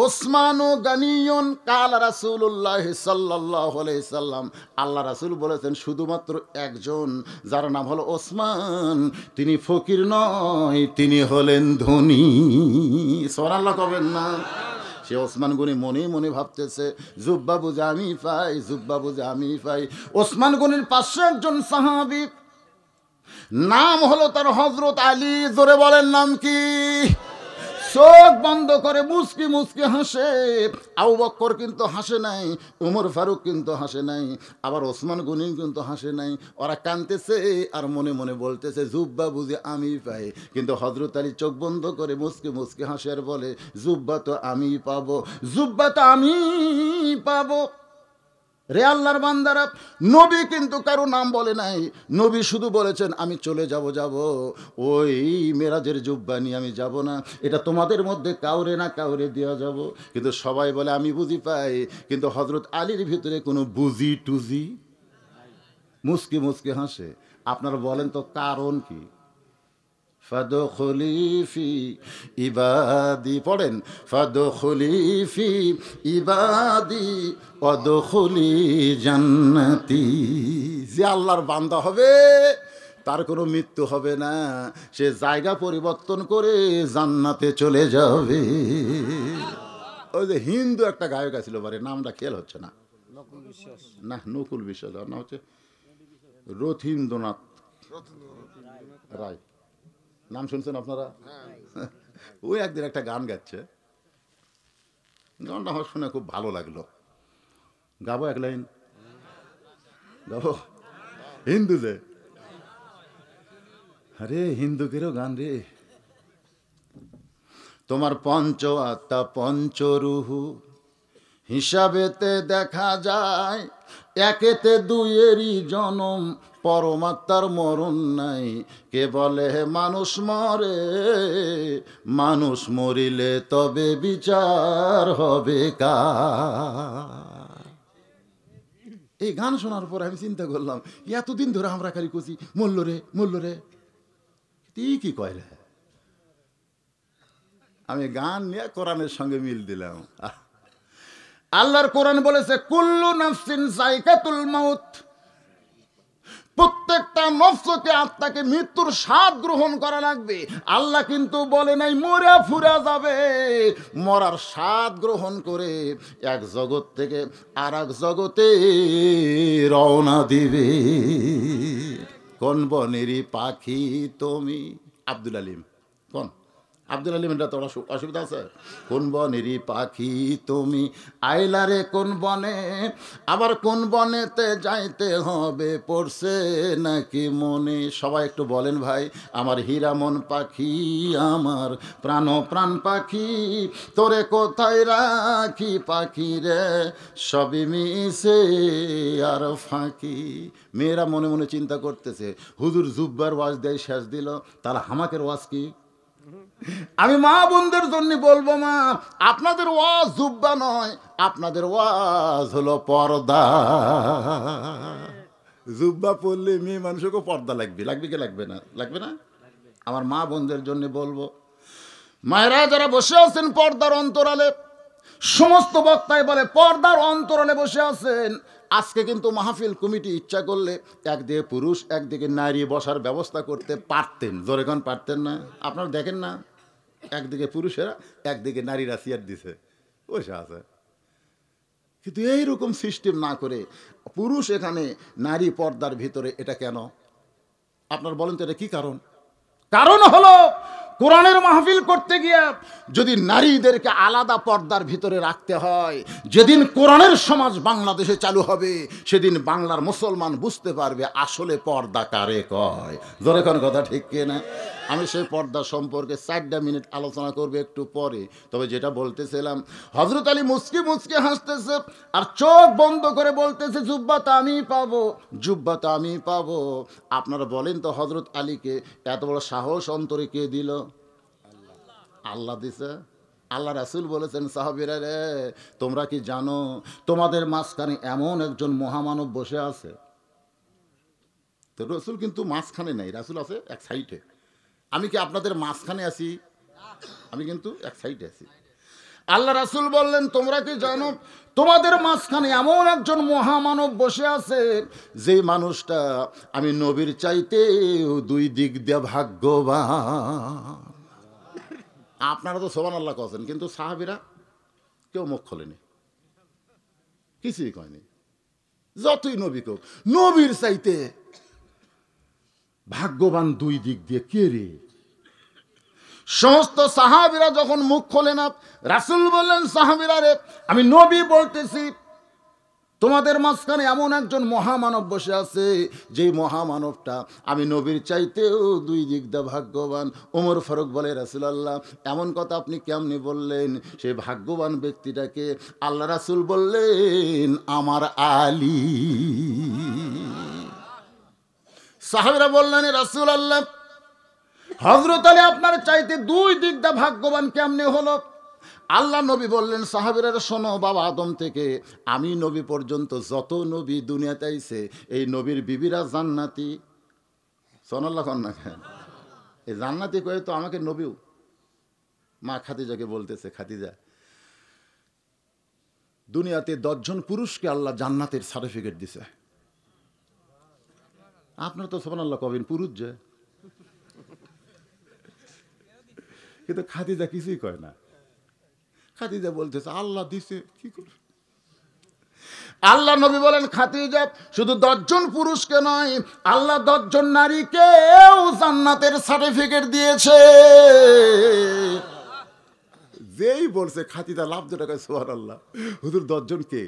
ওসমানু গানিয়ুন কালা রাসূলুল্লাহ সাল্লাল্লাহু আলাইহি সাল্লাম। আল্লাহ রাসূল বলেছেন শুধুমাত্র একজন, যার নাম হলো ওসমান, তিনি ফকির নয়, তিনি হলেন ধনী। সুবহানাল্লাহ কবেন না? সে ওসমান গনি মনে মনে ভাবতেছে, জুব্বা বুঝে আমি পাই, জুব্বা বুঝে আমি পাই। ওসমান গনির পাশে একজন সাহাবী, নাম হলো তার হযরত আলী। জোরে বলেন নাম কি? চোখ বন্ধ করে মুচকি মুচকি হাসে। আবু বকর কিন্তু হাসে নাই, উমর ফারুক কিন্তু হাসে নাই, আবার ওসমান গনি কিন্তু হাসে নাই। ওরা কাঁদতেছে আর মনে মনে বলতেছে জুব্বা বুঝি আমি পাই। কিন্তু হযরত আলী চোখ বন্ধ করে মুচকি মুচকি হাসে আর বলে, জুব্বা তো আমি পাবো, জুব্বা তো আমি পাবো। রে আল্লাহর বান্দারা, নবী কিন্তু কারো নাম বলে নাই, নবী শুধু বলেছেন আমি চলে যাব, ওই মেরাজের জুব্বা নিয়ে আমি যাব না, এটা তোমাদের মধ্যে কাউরে না কাউরে দেওয়া যাব। কিন্তু সবাই বলে আমি বুঝি পাই, কিন্তু হযরত আলীর ভিতরে কোনো বুঝি টুজি, মুসকি মুসকি হাসে। আপনারা বলেন তো কারণ কি? ফাদখুলি ফি ইবাদি, পড়েন, ফাদখুলি ফি ইবাদি ওয়াদখুলি জান্নাতি। যে আল্লাহর বান্দা হবে তার কোনো মৃত্যু হবে না, সে জায়গা পরিবর্তন করে জান্নাতে চলে যাবে। ওই যে হিন্দু একটা গায়ক আছিল, বারে নামটা খেয়াল হচ্ছে না, না নকুল বিশ্বাস, না হচ্ছে রথীন্দ্রনাথ রায়, নাম শুনছেন আপনারা? ওই একদিন একটা গান গাচ্ছে, গানটা আমার শুনে খুব ভালো লাগলো, গাবো এক লাইন, গাবো। হিন্দু যে, আরে হিন্দুকেরও গান রে। তোমার পঞ্চ আত্মা পঞ্চরুহু হিসাবেতে দেখা যায়, একেতে দুইয়েরই জনম, পরমাত্মার মরণ নাই। কে বলে মানুষ মরে, মানুষ মরিলে তবে বিচার হবে কার। এই গান শোনার পর আমি চিন্তা করলাম, এতদিন ধরে আমরা খালি কছি মূল্য রে মূল্য রে, কি কয় রে। আমি গান নিয়ে কোরআনের সঙ্গে মিল দিলাম। আল্লাহর কোরআন বলেছে কুল্লু নাফসিন যায়কাতুল মাউত, প্রত্যেকটা নফসকে, আত্মাকে মৃত্যুর স্বাদ গ্রহণ করা লাগবে। আল্লাহ কিন্তু বলে নাই মরা ফুরা যাবে, মরার স্বাদ গ্রহণ করে এক জগৎ থেকে আর এক জগতে রওনা দিবে। কোন বনেরই পাখি তুমি, আব্দুল আলিম কোন, আব্দুল আলিমের তো অসুবিধা আছে। কোন বনেরই পাখি তুমি আইলারে কোন বনে, আবার কোন বনেতে যাইতে হবে পড়ছে নাকি মনে। সবাই একটু বলেন ভাই, আমার হীরামন পাখি, আমার প্রাণ পাখি, তোরে কোথায় রাখি পাখি রে, সবই মিশে আর ফাঁকি। মেয়েরা মনে মনে চিন্তা করতেছে, হুজুর জুব্বার ওয়াজ দেয় শেষ দিল, তাহলে হামাকের ওয়াজ কি? আমি মা বোনদের জন্য বলবো, মা আপনাদের ওয়াজ জুব্বা নয়, আপনাদের ওয়াজ হলো পর্দা। জুব্বা পড়লে মেয়ে মানুষকে পর্দা লাগবে, লাগবে কি লাগবে না? লাগবে না? আমার মা বোনদের জন্য বলবো, মায়েরা যারা বসে আছেন পর্দার অন্তরালে, সমস্ত বক্তায় বলে পর্দার অন্তরালে বসে আছেন, আজকে কিন্তু মাহফিল কমিটি ইচ্ছা করলে একদিকে পুরুষ একদিকে নারী বসার ব্যবস্থা করতে পারতেন। জোরে কোন পারতেন না? আপনারা দেখেন না, একদিকে পুরুষেরা একদিকে নারীরা চেয়ার দিছে বসে আছে। কিন্তু এইরকম সিস্টেম না করে পুরুষ এখানে নারী পর্দার ভিতরে, এটা কেন? আপনারা বলেন তো, এটা কি কারণ? কারণ হলো কোরআনের মাহফিল করতে গিয়ে যদি নারীদেরকে আলাদা পর্দার ভিতরে রাখতে হয়, যেদিন কোরআনের সমাজ বাংলাদেশে চালু হবে সেদিন বাংলার মুসলমান বুঝতে পারবে আসলে পর্দা কারে কয়। জোরে কোন কথা ঠিক কিনা? আমি সেই পর্দা সম্পর্কে 4 মিনিট আলোচনা করব একটু পরে। তবে যেটা বলতেছিলাম, হযরত আলী মুচকি মুচকি হাসতেছে আর চোখ বন্ধ করে বলতেছে, জুব্বাটা আমি পাবো, জুব্বাটা আমি পাবো। আপনারা বলেন তো, হযরত আলীকে এত বড় সাহস অন্তরে কে দিল? আল্লাহ দিছে। আল্লাহ রাসূল বলেছেন, সাহাবীরা রে, তোমরা কি জানো তোমাদের মাঝখানে এমন একজন মহামানব বসে আছে? তো রাসূল কিন্তু মাঝখানে নাই, রাসূল আছে এক সাইডে। আমি কি আপনাদের মাঝখানে আছি? আমি কিন্তু এক সাইডে আছি। আল্লাহ রাসূল বললেন, তোমরা কি জানো তোমাদের মাঝখানে এমন একজন মহামানব বসে আছে, যে মানুষটা আমি নবীর চাইতে 2 দিক দিয়ে ভাগ্যবান। আপনারা তো সুবহানাল্লাহ কছেন, কিন্তু সাহাবীরা কেউ মুখ খোলেনি, কিছুই কয়নি। যতই নবী কোক, নবীর চাইতে ভাগ্যবান 2 দিক দিয়ে কে রে? সমস্ত সাহাবীরা যখন মুখ খোলে না, রাসূল বললেন, সাহাবীরা রে, আমি নবী বলতেছি, তোমাদের মাঝখানে এমন একজন মহামানব বসে আছে, যেই মহামানবটা আমি নবীর চাইতেও 2 দিক দিয়ে ভাগ্যবান। ওমর ফারুক বলে, রাসূলুল্লাহ এমন কথা আপনি কেমনে বললেন? সেই ভাগ্যবান ব্যক্তিটাকে? আল্লাহ রাসূল বললেন, আমার আলী। সাহাবীরা বললেন, রাসূলুল্লাহ হযরত আলী আপনার চাইতে 2 দিক দিয়ে ভাগ্যবান কেমনে হলো? আল্লাহ নবী বললেন, সাহাবীরা শোনো, বাবা আদম থেকে আমি নবী পর্যন্ত যত নবী দুনিয়াতে আইছে, এই নবীর বিবিরা জান্নাতি। সুবহানাল্লাহ না? এই জান্নাতি কয়ে তো আমাকে নবীও। মা খাদিজাকে বলতেছে, খাদিজা, দুনিয়াতে 10 জন পুরুষকে আল্লাহ জান্নাতের সার্টিফিকেট দিছে। আপনার তো সুবহানাল্লাহ কবেন পুরুষ যে, কিন্তু খাদিজা কিছুই কয় না। খাদিজা বলতেছে, আল্লাহ দিছে, কি করে? আল্লাহ নবী বলেন, খাদিজা শুধু 10 জন পুরুষকে নয়, আল্লাহ 10 জন নারীকেও জান্নাতের সার্টিফিকেট দিয়েছে। যেই বলছে খাদিজা লাভ টাকা, সুবহানাল্লাহ। হুজুর 10 জন কে?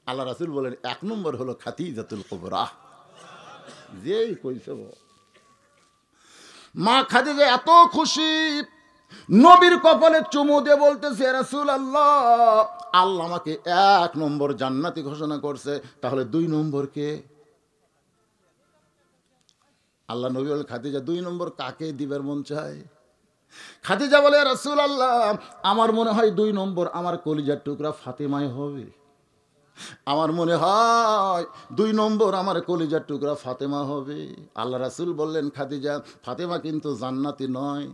আল্লাহ রাসূল বলেন, 1 নম্বর হলো খাদিজাতুল কুবরা। যেই কইছে, মা খাদিজা এত খুশি, নবীর কপালে চুমু দিয়ে বলতেছে, রাসূলুল্লাহ আল্লাহ আমাকে 1 নম্বর জান্নাতি ঘোষণা করছে, তাহলে 2 নম্বর কে? আল্লাহ নবী বলে, খাদিজা 2 নম্বর কাকে দিবার মন চায়? খাদিজা বলে, রাসূলুল্লাহ আমার মনে হয় 2 নম্বর আমার কলিজার টুকরা ফাতেমাই হবে। আমার মনে হয় 2 নম্বর আমার কলিজার টুকরা ফাতেমা হবে। আল্লাহ রাসূল বললেন, খাদিজা ফাতেমা কিন্তু জান্নাতি নয়,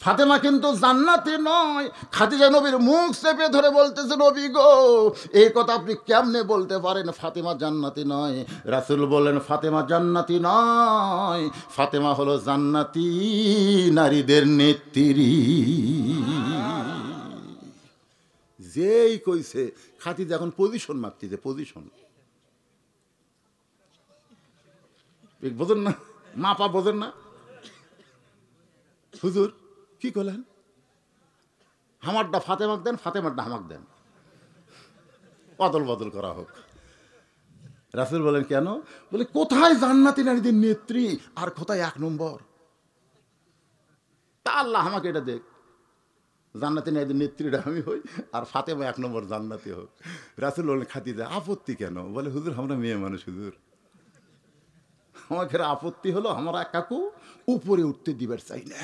ফাতেমা কিন্তু জান্নাতি নয়। খাদিজা নবীর মুখ চেপে ধরে বলতেছে, নবী গো, এই কথা আপনি কেমনে বলতে পারেন ফাতেমা জান্নাতি নয়? রাসূল বললেন, ফাতেমা জান্নাতি নয়, ফাতেমা হলো জান্নাতি নারীদের নেত্রী। যেই কইছে, খাদিজা এখন পজিশন মাপতিছে, পজিশন। বোঝেন না? মাপা বোঝেন না? হুজুর কি করলেন? আমারটা ফাতেমাক দেন, ফাতেমারটা আমাক দেন, অদল বদল করা হোক। রাসূল বলেন কেন? বলে কোথায় জান্নাতি নারীদের নেত্রী আর কোথায় 1 নম্বর? তা আল্লাহ আমাকে এটা দেখ, জান্নাতি নারীদের নেত্রীটা আমি হই আর ফাতেমা 1 নম্বর জান্নাতি হোক। রাসূল বলেন খাদিজা আপত্তি কেন? বলে হুজুর আমরা মেয়ে মানুষ হুজুর, আমাকে আপত্তি হলো আমরা কাকু উপরে উঠতে দিবার চাই না,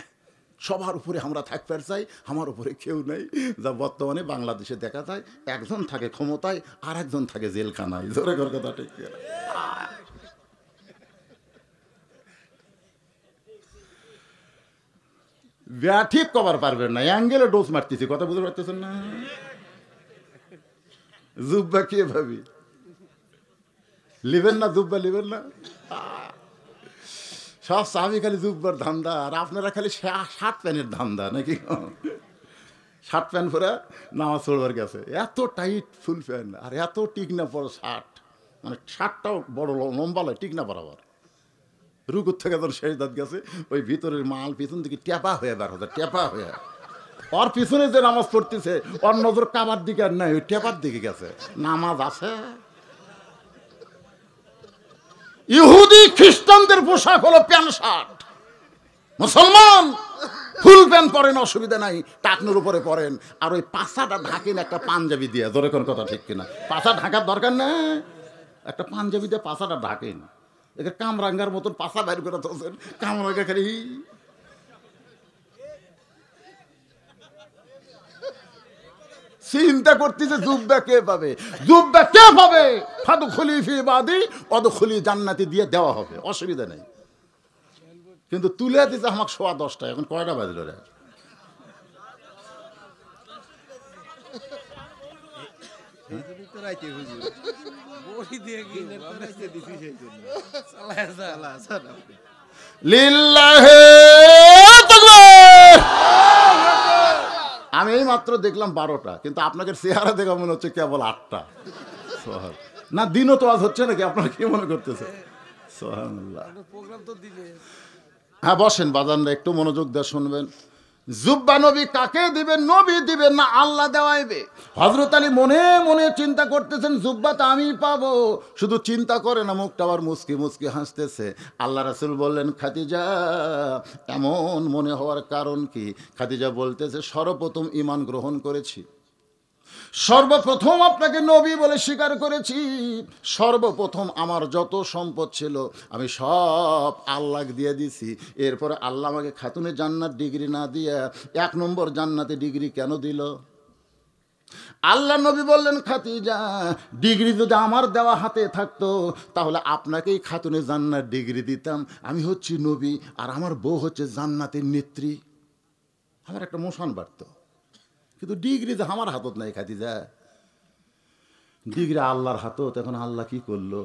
সবার উপরে আমরা থাকবার চাই, আমার উপরে কেউ নাই। যা বর্তমানে বাংলাদেশে দেখা যায়, একজন থাকে ক্ষমতায় আর একজন থাকে জেলখানায়। জোরে কর কথা ঠিক। ঠিক কবার পারবেন না, অ্যাঙ্গেলে ডোজ মারতেছি, কথা বুঝতে পারতেছেন না? জুব্বা কে ভাবি লিবেন না, জুব্বা লিবেন না, সব সাহাবী খালি জুব্বার ধান্দা, আর আপনারা খালি শার্ট প্যান্টের ধান্দা নাকি? শার্ট প্যান্ট পরে নামাজ পড়বার গেছে, এত টাইট ফুল প্যান্ট আর এত টিকনা পড়ো শার্ট, মানে শার্টটাও বড় লম্বা লয়, টিকনা বরাবর। রুকুর থেকে যখন শেষ দাঁত গেছে, ওই ভিতরের মাল পিছন দিকে টেপা হয়ে বার হতো, টেপা হয়ে। ওর পিছনে যে নামাজ পড়তেছে ওর নজর কাবার দিকে আর নাই, ওই টেপার দিকে গেছে। নামাজ আছে। ইহুদি খ্রিস্টানদের পোশাক হলো প্যান্ট শার্ট, মুসলমান ফুল প্যান্ট পরেন, অসুবিধা নাই, টাকনুর উপরে পরেন, আর ওই পাছাটা ঢাকেন একটা পাঞ্জাবি দিয়ে। ধরে কোন কথা ঠিক কিনা? পাছা ঢাকার দরকার নেই, একটা পাঞ্জাবি দিয়ে পাছাটা ঢাকেন। একে কামরাঙ্গার মতন পাছা বাইর করে তোছেন, কামরাঙ্গা খালি চিন্তা করতেছে জুব্বা কে পাবে, জুব্বা কে পাবে? ফাদখুলি ফি ইবাদি ওয়াদখুলি জান্নাতি দিয়ে দেওয়া হবে, অসুবিধা নেই। কিন্তু তুলে দিতে আমাকে 10:15, এখন কয়টা বাজলো রে? লিল্লাহি তাকবীর। আমি এই মাত্র দেখলাম 12টা, কিন্তু আপনাকে চেহারা দেখা মনে হচ্ছে কেবল 8টা। না দিনও তো আজ হচ্ছে নাকি? আপনারা কি মনে করতেছে? সুবহানাল্লাহ। হ্যাঁ বসেন বাজানরা, একটু মনোযোগ দিয়ে শুনবেন। জুব্বা নবী কাকে দিবেন? নবী দিবেন না আল্লাহ দেওয়াইবে? হযরত আলী মনে মনে চিন্তা করতেছেন জুব্বা তো আমি পাবো, শুধু চিন্তা করে না, মুখটা আবার মুচকি মুচকি হাসতেছে। আল্লাহ রাসূল বললেন খাদিজা এমন মনে হওয়ার কারণ কি? খাদিজা বলতেছে সর্বপ্রথম ঈমান গ্রহণ করেছি, সর্বপ্রথম আপনাকে নবী বলে স্বীকার করেছি, সর্বপ্রথম আমার যত সম্পদ ছিল আমি সব আল্লাহ দিয়ে দিছি। এরপরে আল্লাহ আমাকে খাতুনে জান্নাত ডিগ্রি না দিয়ে 1 নম্বর জান্নাতে ডিগ্রি কেন দিল? আল্লাহ নবী বললেন খাদিজা ডিগ্রি যদি আমার দেওয়া হাতে থাকতো তাহলে আপনাকেই খাতুনে জান্নাত ডিগ্রি দিতাম। আমি হচ্ছি নবী আর আমার বউ হচ্ছে জান্নাতের নেত্রী, আমার একটা মোশন বাড়তো। কিন্তু ডিগ্রি যে আমার হাতত নাই খাদিজা, ডিগ্রি আল্লাহর হাতত। এখন আল্লাহ কি করলো?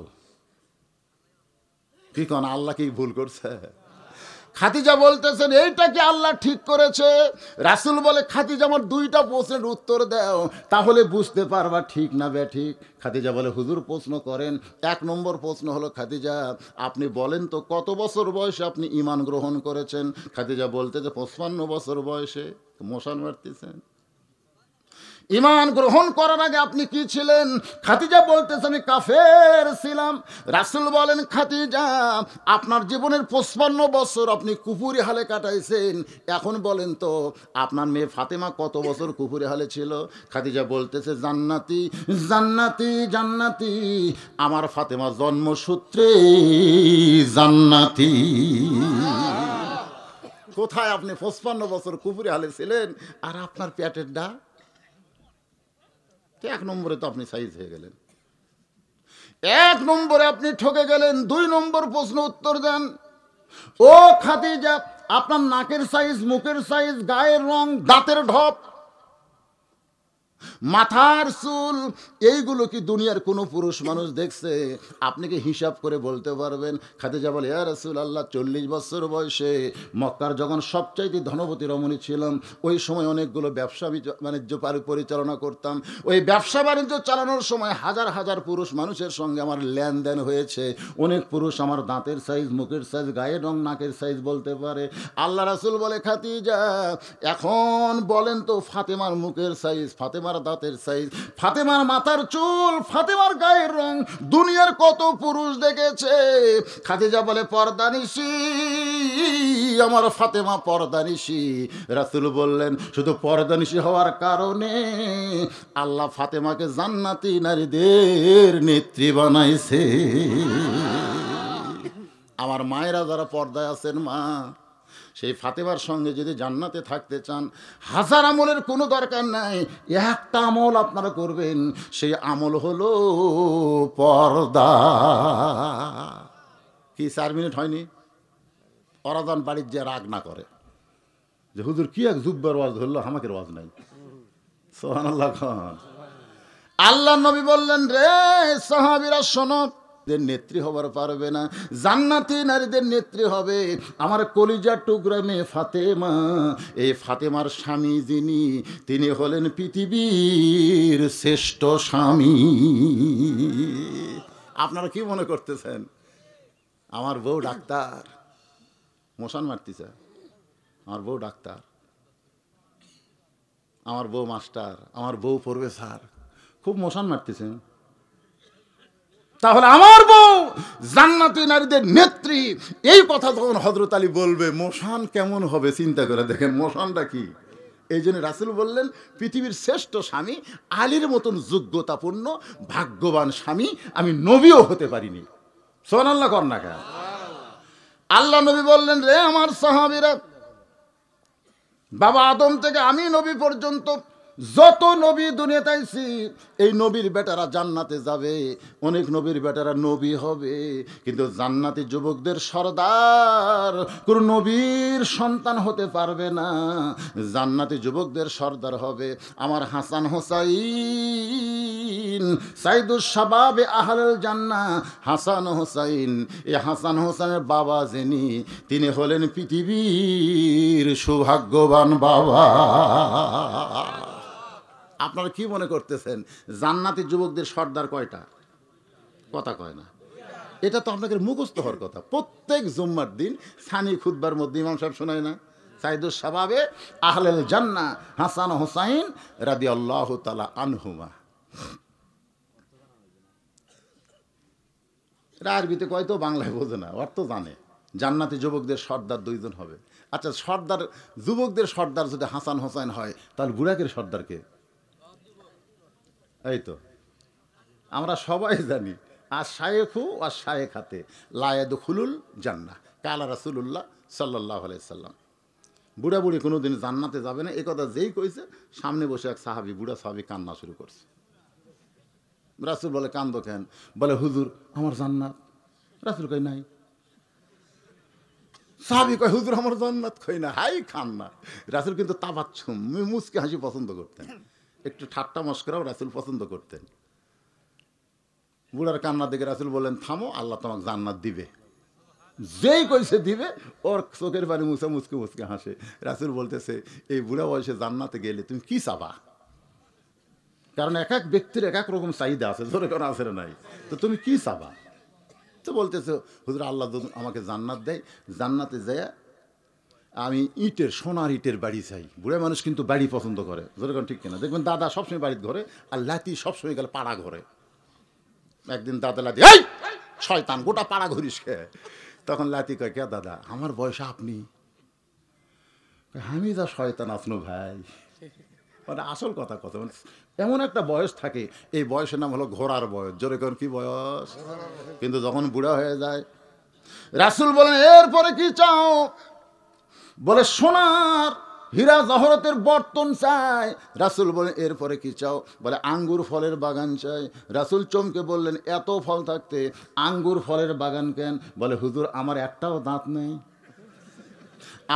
কি কোন আল্লাহ কি ভুল করছে? খাদিজা বলতেছেন এইটা কি আল্লাহ ঠিক করেছে? রাসূল বলে খাদিজা আমার 2টা প্রশ্নের উত্তর দাও, তাহলে বুঝতে পারবা ঠিক না বেঠিক। খাদিজা বলে হুজুর প্রশ্ন করেন। 1 নম্বর প্রশ্ন হলো খাদিজা আপনি বলেন তো কত বছর বয়সে আপনি ঈমান গ্রহণ করেছেন? খাদিজা বলতেছে 55 বছর বয়সে। মোশন মারতেছেন। ঈমান গ্রহণ করার আগে আপনি কি ছিলেন? খাদিজা বলতেছে আমি কাফের ছিলাম। রাসূল বলেন খাদিজা আপনার জীবনের 55 বছর আপনি কুফরি হালে কাটাইছেন, এখন বলেন তো আপনার মেয়ে ফাতেমা কত বছর কুফরি হালে ছিল? খাদিজা বলতেছে জান্নাতি জান্নাতি জান্নাতি, আমার ফাতেমা জন্মসূত্রে জান্নাতি। কোথায় আপনি 55 বছর কুফরি হালে ছিলেন আর আপনার পেটের ডা? 1 নম্বরে তো আপনি সাইজ হয়ে গেলেন, 1 নম্বরে আপনি ঠকে গেলেন। 2 নম্বর প্রশ্ন উত্তর দেন। ও খাদিজা আপনার নাকের সাইজ, মুখের সাইজ, গায়ের রং, দাঁতের ঢপ মাথার চুল, এইগুলো কি দুনিয়ার কোনো পুরুষ মানুষ দেখছে? আপনি কি হিসাব করে বলতে পারবেন? খাদিজা বলে, ইয়া রাসূলুল্লাহ, 40 বছর বয়সে মক্কার যখন সবচাইতে ধনবতী রমণী ছিলাম, ওই সময় অনেকগুলো ব্যবসা বাণিজ্য পরিচালনা করতাম। ওই ব্যবসা বাণিজ্য চালানোর সময় হাজার হাজার পুরুষ মানুষের সঙ্গে আমার লেনদেন হয়েছে। অনেক পুরুষ আমার দাঁতের সাইজ, মুখের সাইজ, গায়ের রং, নাকের সাইজ বলতে পারে। আল্লাহ রাসূল বলে, খাদিজা, এখন বলেন তো ফাতেমার মুখের সাইজ, ফাতেমার দাঁতের সাইজ, ফাতেমার মাথার চুল, ফাতেমার গায়ের রং দুনিয়ার কত পুরুষ দেখেছে? খাদিজা বলে, পর্দানিশী, আমার ফাতেমা পর্দানিশী। রাসূল বললেন, শুধু পর্দানিশী হওয়ার কারণে আল্লাহ ফাতেমাকে জান্নাতি নারীদের নেত্রী বানাইছে। আমার মায়েরা যারা পর্দায় আছেন, মা, সেই ফাতেমার সঙ্গে যদি জান্নাতে থাকতে চান, হাজার আমলের কোনো দরকার নাই, একটা আমল আপনারা করবেন, সেই আমল হলো পর্দা। কি 4 মিনিট হয়নি? অরাদান বাড়ির যে রাগ না করে যে হুজুর কি এক জুব্বার ওয়াজ ধরলো, আমাকে ওয়াজ নাই। সুবহানাল্লাহ খান। আল্লাহ নবী বললেন, রে সাহাবীরা শোনো, নেত্রী হবার পারবে না, জান্নাতি নারীদের নেত্রী হবে আমার কলিজার টুকরা মেয়ে ফাতেমা। এই ফাতেমার স্বামী যিনি, তিনি হলেন পৃথিবীর শ্রেষ্ঠ স্বামী। আপনারা কি মনে করতেছেন আমার বউ ডাক্তার, মশান মারতেছে, আমার বউ ডাক্তার, আমার বউ মাস্টার, আমার বউ প্রফেসর, খুব মশান মারতেছেন? তাহলে আমার বউ জান্নাতি নারীদের নেত্রী, এই কথা যখন হযরত আলী বলবে, মোশান কেমন হবে চিন্তা করে দেখেন। মোশানটা কি? এই জন্য রাসূল বললেন, পৃথিবীর শ্রেষ্ঠ স্বামী আলীর মতন যোগ্যতাপূর্ণ ভাগ্যবান স্বামী আমি নবীও হতে পারিনি। সুবহানাল্লাহ কর না কেন? আল্লাহ নবী বললেন, রে আমার সাহাবীরা, বাবা আদম থেকে আমি নবী পর্যন্ত যত নবী দুনিয়াতে আইছি, এই নবীর বেটারা জান্নাতে যাবে, অনেক নবীর বেটারা নবী হবে, কিন্তু জান্নাতি যুবকদের সর্দার কোন নবীর সন্তান হতে পারবে না। জান্নাতি যুবকদের সর্দার হবে আমার হাসান হোসাইন, সাইদুস শাবাবে আহলুল জান্নাহ, হাসান হোসাইন। এই হাসান হোসেনের বাবা যিনি, তিনি হলেন পৃথিবীর সৌভাগ্যবান বাবা। আপনারা কি মনে করতেছেন জান্নাতি যুবকদের সর্দার কয়টা? কথা কয় না। এটা তো আপনাদের মুখস্থ হওয়ার কথা। প্রত্যেক জুম্মার দিন সানি খুতবার মধ্যে ইমাম সাহেব শোনায় না, সাইদুস শাবাবে আহলুল জান্নাহ হাসান হোসাইন রাদিয়াল্লাহু তাআলা আনহুমা। আরবিতে কয় তো, বাংলায় বোঝে না, অর্থ জানে। জান্নাতি যুবকদের সর্দার 2 জন হবে। আচ্ছা, সর্দার যুবকদের সর্দার যদি হাসান হোসাইন হয়, তাহলে বুড়াকের সর্দার কে? এই তো আমরা সবাই জানি, আর শায়েখু আর শায়েখাতে লা ইয়াদখুলুল জান্নাহ কালা রাসূলুল্লাহ সাল্লাল্লাহু আলাইহি সাল্লাম। বুড়া বুড়ি কোনোদিন জান্নাতে যাবে না, এই কথা যেই কইছে, সামনে বসে এক সাহাবী, বুড়া সাহাবী কান্না শুরু করছে। রাসূল বলে, কান্দো কেন? বলে, হুজুর আমার জান্নাত। রাসূল কই, নাই। সাহাবী কয়, হুজুর আমার জান্নাত কই না। হাই কান্না। রাসূল কিন্তু তাবাচ্ছুম, মুচকি হাসি পছন্দ করতেন, একটু ঠাট্টা মশকরাও রাসূল পছন্দ করতেন। বুড়ার কান্না দেখে রাসূল বললেন, থামো, আল্লাহ তোমাকে জান্নাত দিবে। যেই কইছে দিবে, ওর চোখের পানি মুছে মুচকে মুচকে হাসে। রাসূল বলতেছে, এই বুড়া বয়সে জান্নাতে গেলে তুমি কি চাবা? কারণ এক এক ব্যক্তির এক এক রকম চাহিদা আছে, ধরে কোনো আছে নাই, তো তুমি কি চাবা? তো বলতেছে, হুজুর আল্লাহ আমাকে জান্নাত দেয়, জান্নাতে যায় আমি ইটের, সোনার ইটের বাড়ি চাই। বুড়া মানুষ কিন্তু বাড়ি পছন্দ করে, ধরে কোন ঠিক কিনা? দেখবেন দাদা সবসময় বাড়িতে ঘরে, আর লাতি সবসময় গেলে পাড়া ঘরে। একদিন দাদা লাতি, এই শয়তান, গোটা পাড়া ঘুরিস কে? তখন লাতি কয়, কে দাদা? আমার বয়স আপনি। আমি যা শয়তান আপনো ভাই। মানে আসল কথা কথা, মানে এমন একটা বয়স থাকে, এই বয়সের নাম হলো ঘোড়ার বয়স। জোরে কোন কি বয়স? কিন্তু যখন বুড়া হয়ে যায়, রাসূল বলেন, এরপরে কি চাও? বলে, সোনার হীরা জহরতের বর্তন চাই। রাসূল বলেন, এরপরে কি চাও? বলে, আঙ্গুর ফলের বাগান চাই। রাসূল চমকে বললেন, এত ফল থাকতে আঙ্গুর ফলের বাগান কেন? বলে, হুজুর আমার একটাও দাঁত নেই।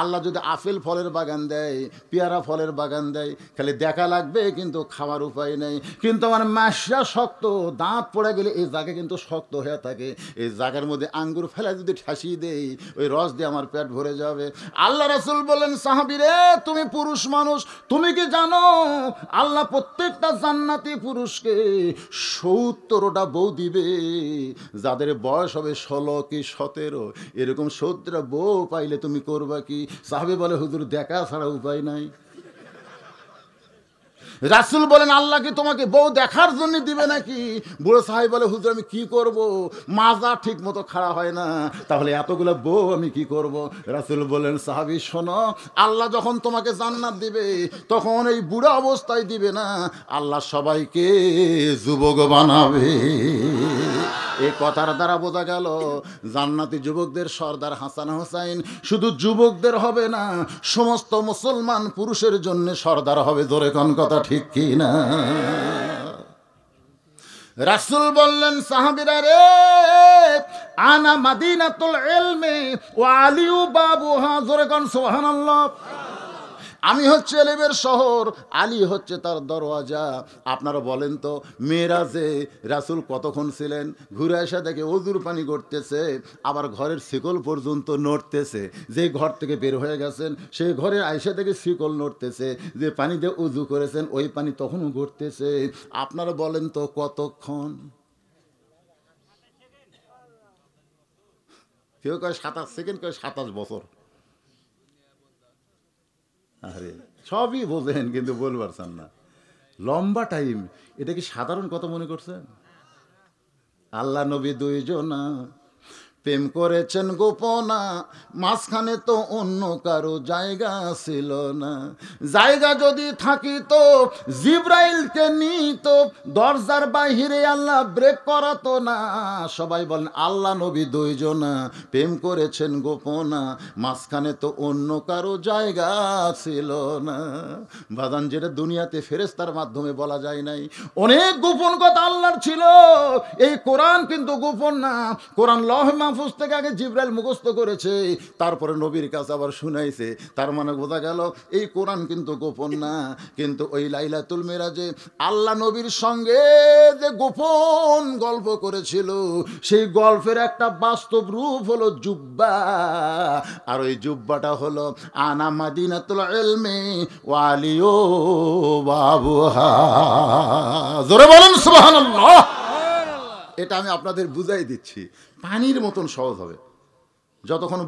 আল্লাহ যদি আপেল ফলের বাগান দেয়, পেয়ারা ফলের বাগান দেয়, খালি দেখা লাগবে কিন্তু খাওয়ার উপায় নেই। কিন্তু আমার মাসা শক্ত, দাঁত পড়ে গেলে এই জায়গা কিন্তু শক্ত হয়ে থাকে, এই জায়গার মধ্যে আঙ্গুর ফেলা যদি ঠাসিয়ে দেই, ওই রস দিয়ে আমার পেট ভরে যাবে। আল্লাহ রাসূল বলেন, সাহাবী রে, তুমি পুরুষ মানুষ, তুমি কি জানো আল্লাহ প্রত্যেকটা জান্নাতি পুরুষকে 70টা বউ দিবে। যাদের বয়স হবে 16 কি 17, এরকম 70টা বউ পাইলে তুমি করবা কি? সাহাবী বলে, হুজুর দেখা ছাড়া উপায় নাই। রাসূল বলেন, আল্লাহ কি তোমাকে বউ দেখার জন্য দিবে নাকি? বুড়ো সাহাবী বলে, হুজুর আমি কি করব, মাজা ঠিক মতো খাড়া হয় না, তাহলে এতগুলো বউ আমি কি করব? রাসূল বলেন, সাহাবী শোনো, আল্লাহ যখন তোমাকে জান্নাত দিবে তখন এই বুড়া অবস্থায় দিবে না, আল্লাহ সবাইকে যুবক বানাবে। এই কথার দ্বারা বোঝা গেল জান্নাতি যুবকদের সর্দার হাসান হোসাইন শুধু যুবকদের হবে না, সমস্ত মুসলমান পুরুষের জন্য সর্দার হবে। জোরে কোন কথা ঠিক কি না? রাসূল বললেন, সাহাবীরা রে, আনা মাদিনাতুল ইলমি ওয়া আলিউ বাবুহা। জোরে কোন সুবহানাল্লাহ। আমি হচ্ছে এলেমের শহর, আলী হচ্ছে তার দরওয়াজা। আপনারা বলেন তো, মেরাজে রাসূল কতক্ষণ ছিলেন? ঘুরে এসে দেখে ওযুর পানি গড়তেছে, আবার ঘরের শিকল পর্যন্ত নড়তেছে। যে ঘর থেকে বের হয়ে গেছেন সেই ঘরে আইসা থেকে শিকল নড়তেছে, যে পানি দিয়ে উযু করেছেন ওই পানি তখনও গড়তেছে। আপনারা বলেন তো কতক্ষণ? কেউ কয় 27 সেকেন্ড, কয় 27 বছর। আরে সবই বোঝেন কিন্তু বলবার চান না। লম্বা টাইম, এটা কি সাধারণ কথা মনে করছেন? আল্লাহ নবী দুইজনা প্রেম করেছেন গোপনা, মাঝখানে তো অন্য কারো জায়গা ছিল না। জায়গা যদি থাকিত জিব্রাইলকে নিত, দরজার বাহিরে আল্লাহ ব্রেক করাতো না। সবাই বলেন, আল্লাহ নবী দুইজনা প্রেম করেছেন গোপনা, মাঝখানে তো অন্য কারো জায়গা ছিল না। বাদান, যেটা দুনিয়াতে ফেরেশতার মাধ্যমে বলা যায় নাই, অনেক গোপন কথা আল্লাহর ছিল। এই কোরআন কিন্তু গোপন না। কোরআন লৌহ মাহফুজ থেকে আগে জিবরাইল মুখস্থ করেছে, তারপরে নবীর কাছে আবার শুনাইছে। তার মানে বোঝা গেল এই কোরআন কিন্তু গোপন না। কিন্তু ওই লাইলাতুল মিরাজে আল্লাহ নবীর সঙ্গে যে গোপন গল্প করেছিল, সেই গল্পের একটা বাস্তব রূপ হলো জুব্বা। আর ওই জুব্বাটা হলো আনা মাদিনাতুল ইলমি ওয়া আলিউ বাবুহা। জোরে বলেন সুবহানাল্লাহ। এটা আমি আপনাদের বুঝাই দিচ্ছি, পানির মতন সহজ হবে। যতক্ষণ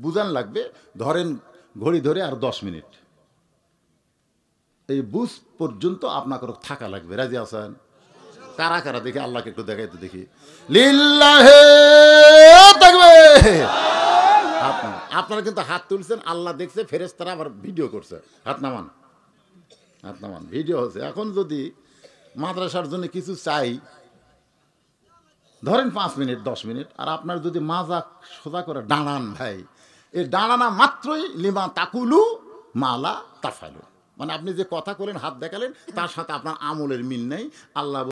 বুঝান লাগবে, ধরেন ঘড়ি ধরে আর 10 মিনিট, এই বুঝ পর্যন্ত আপনাকে থাকা লাগবে। রাজি আছেন? কারা কারা দেখি আল্লাহকে একটু দেখাইতে দেখি। লিল্লাহে তাকবীর। আপনারা কিন্তু হাত তুলছেন, আল্লাহ দেখছে, ফেরেশতারা আবার ভিডিও করছে। হাত নামান, হাত নামান, ভিডিও হচ্ছে। এখন যদি মাদ্রাসার জন্য কিছু চাই, ধরেন 5 মিনিট 10 মিনিট, আর আপনার যদি মাজা সোজা করে দাঁড়ান, ভাই, এই দাঁড়ানা মাত্রই লিমা তাকুলু মালা তাফালু, মানে আপনি যে কথা করেন, হাত দেখালেন, তার সাথে আপনার আমলের মিল নেই। আল্লাহ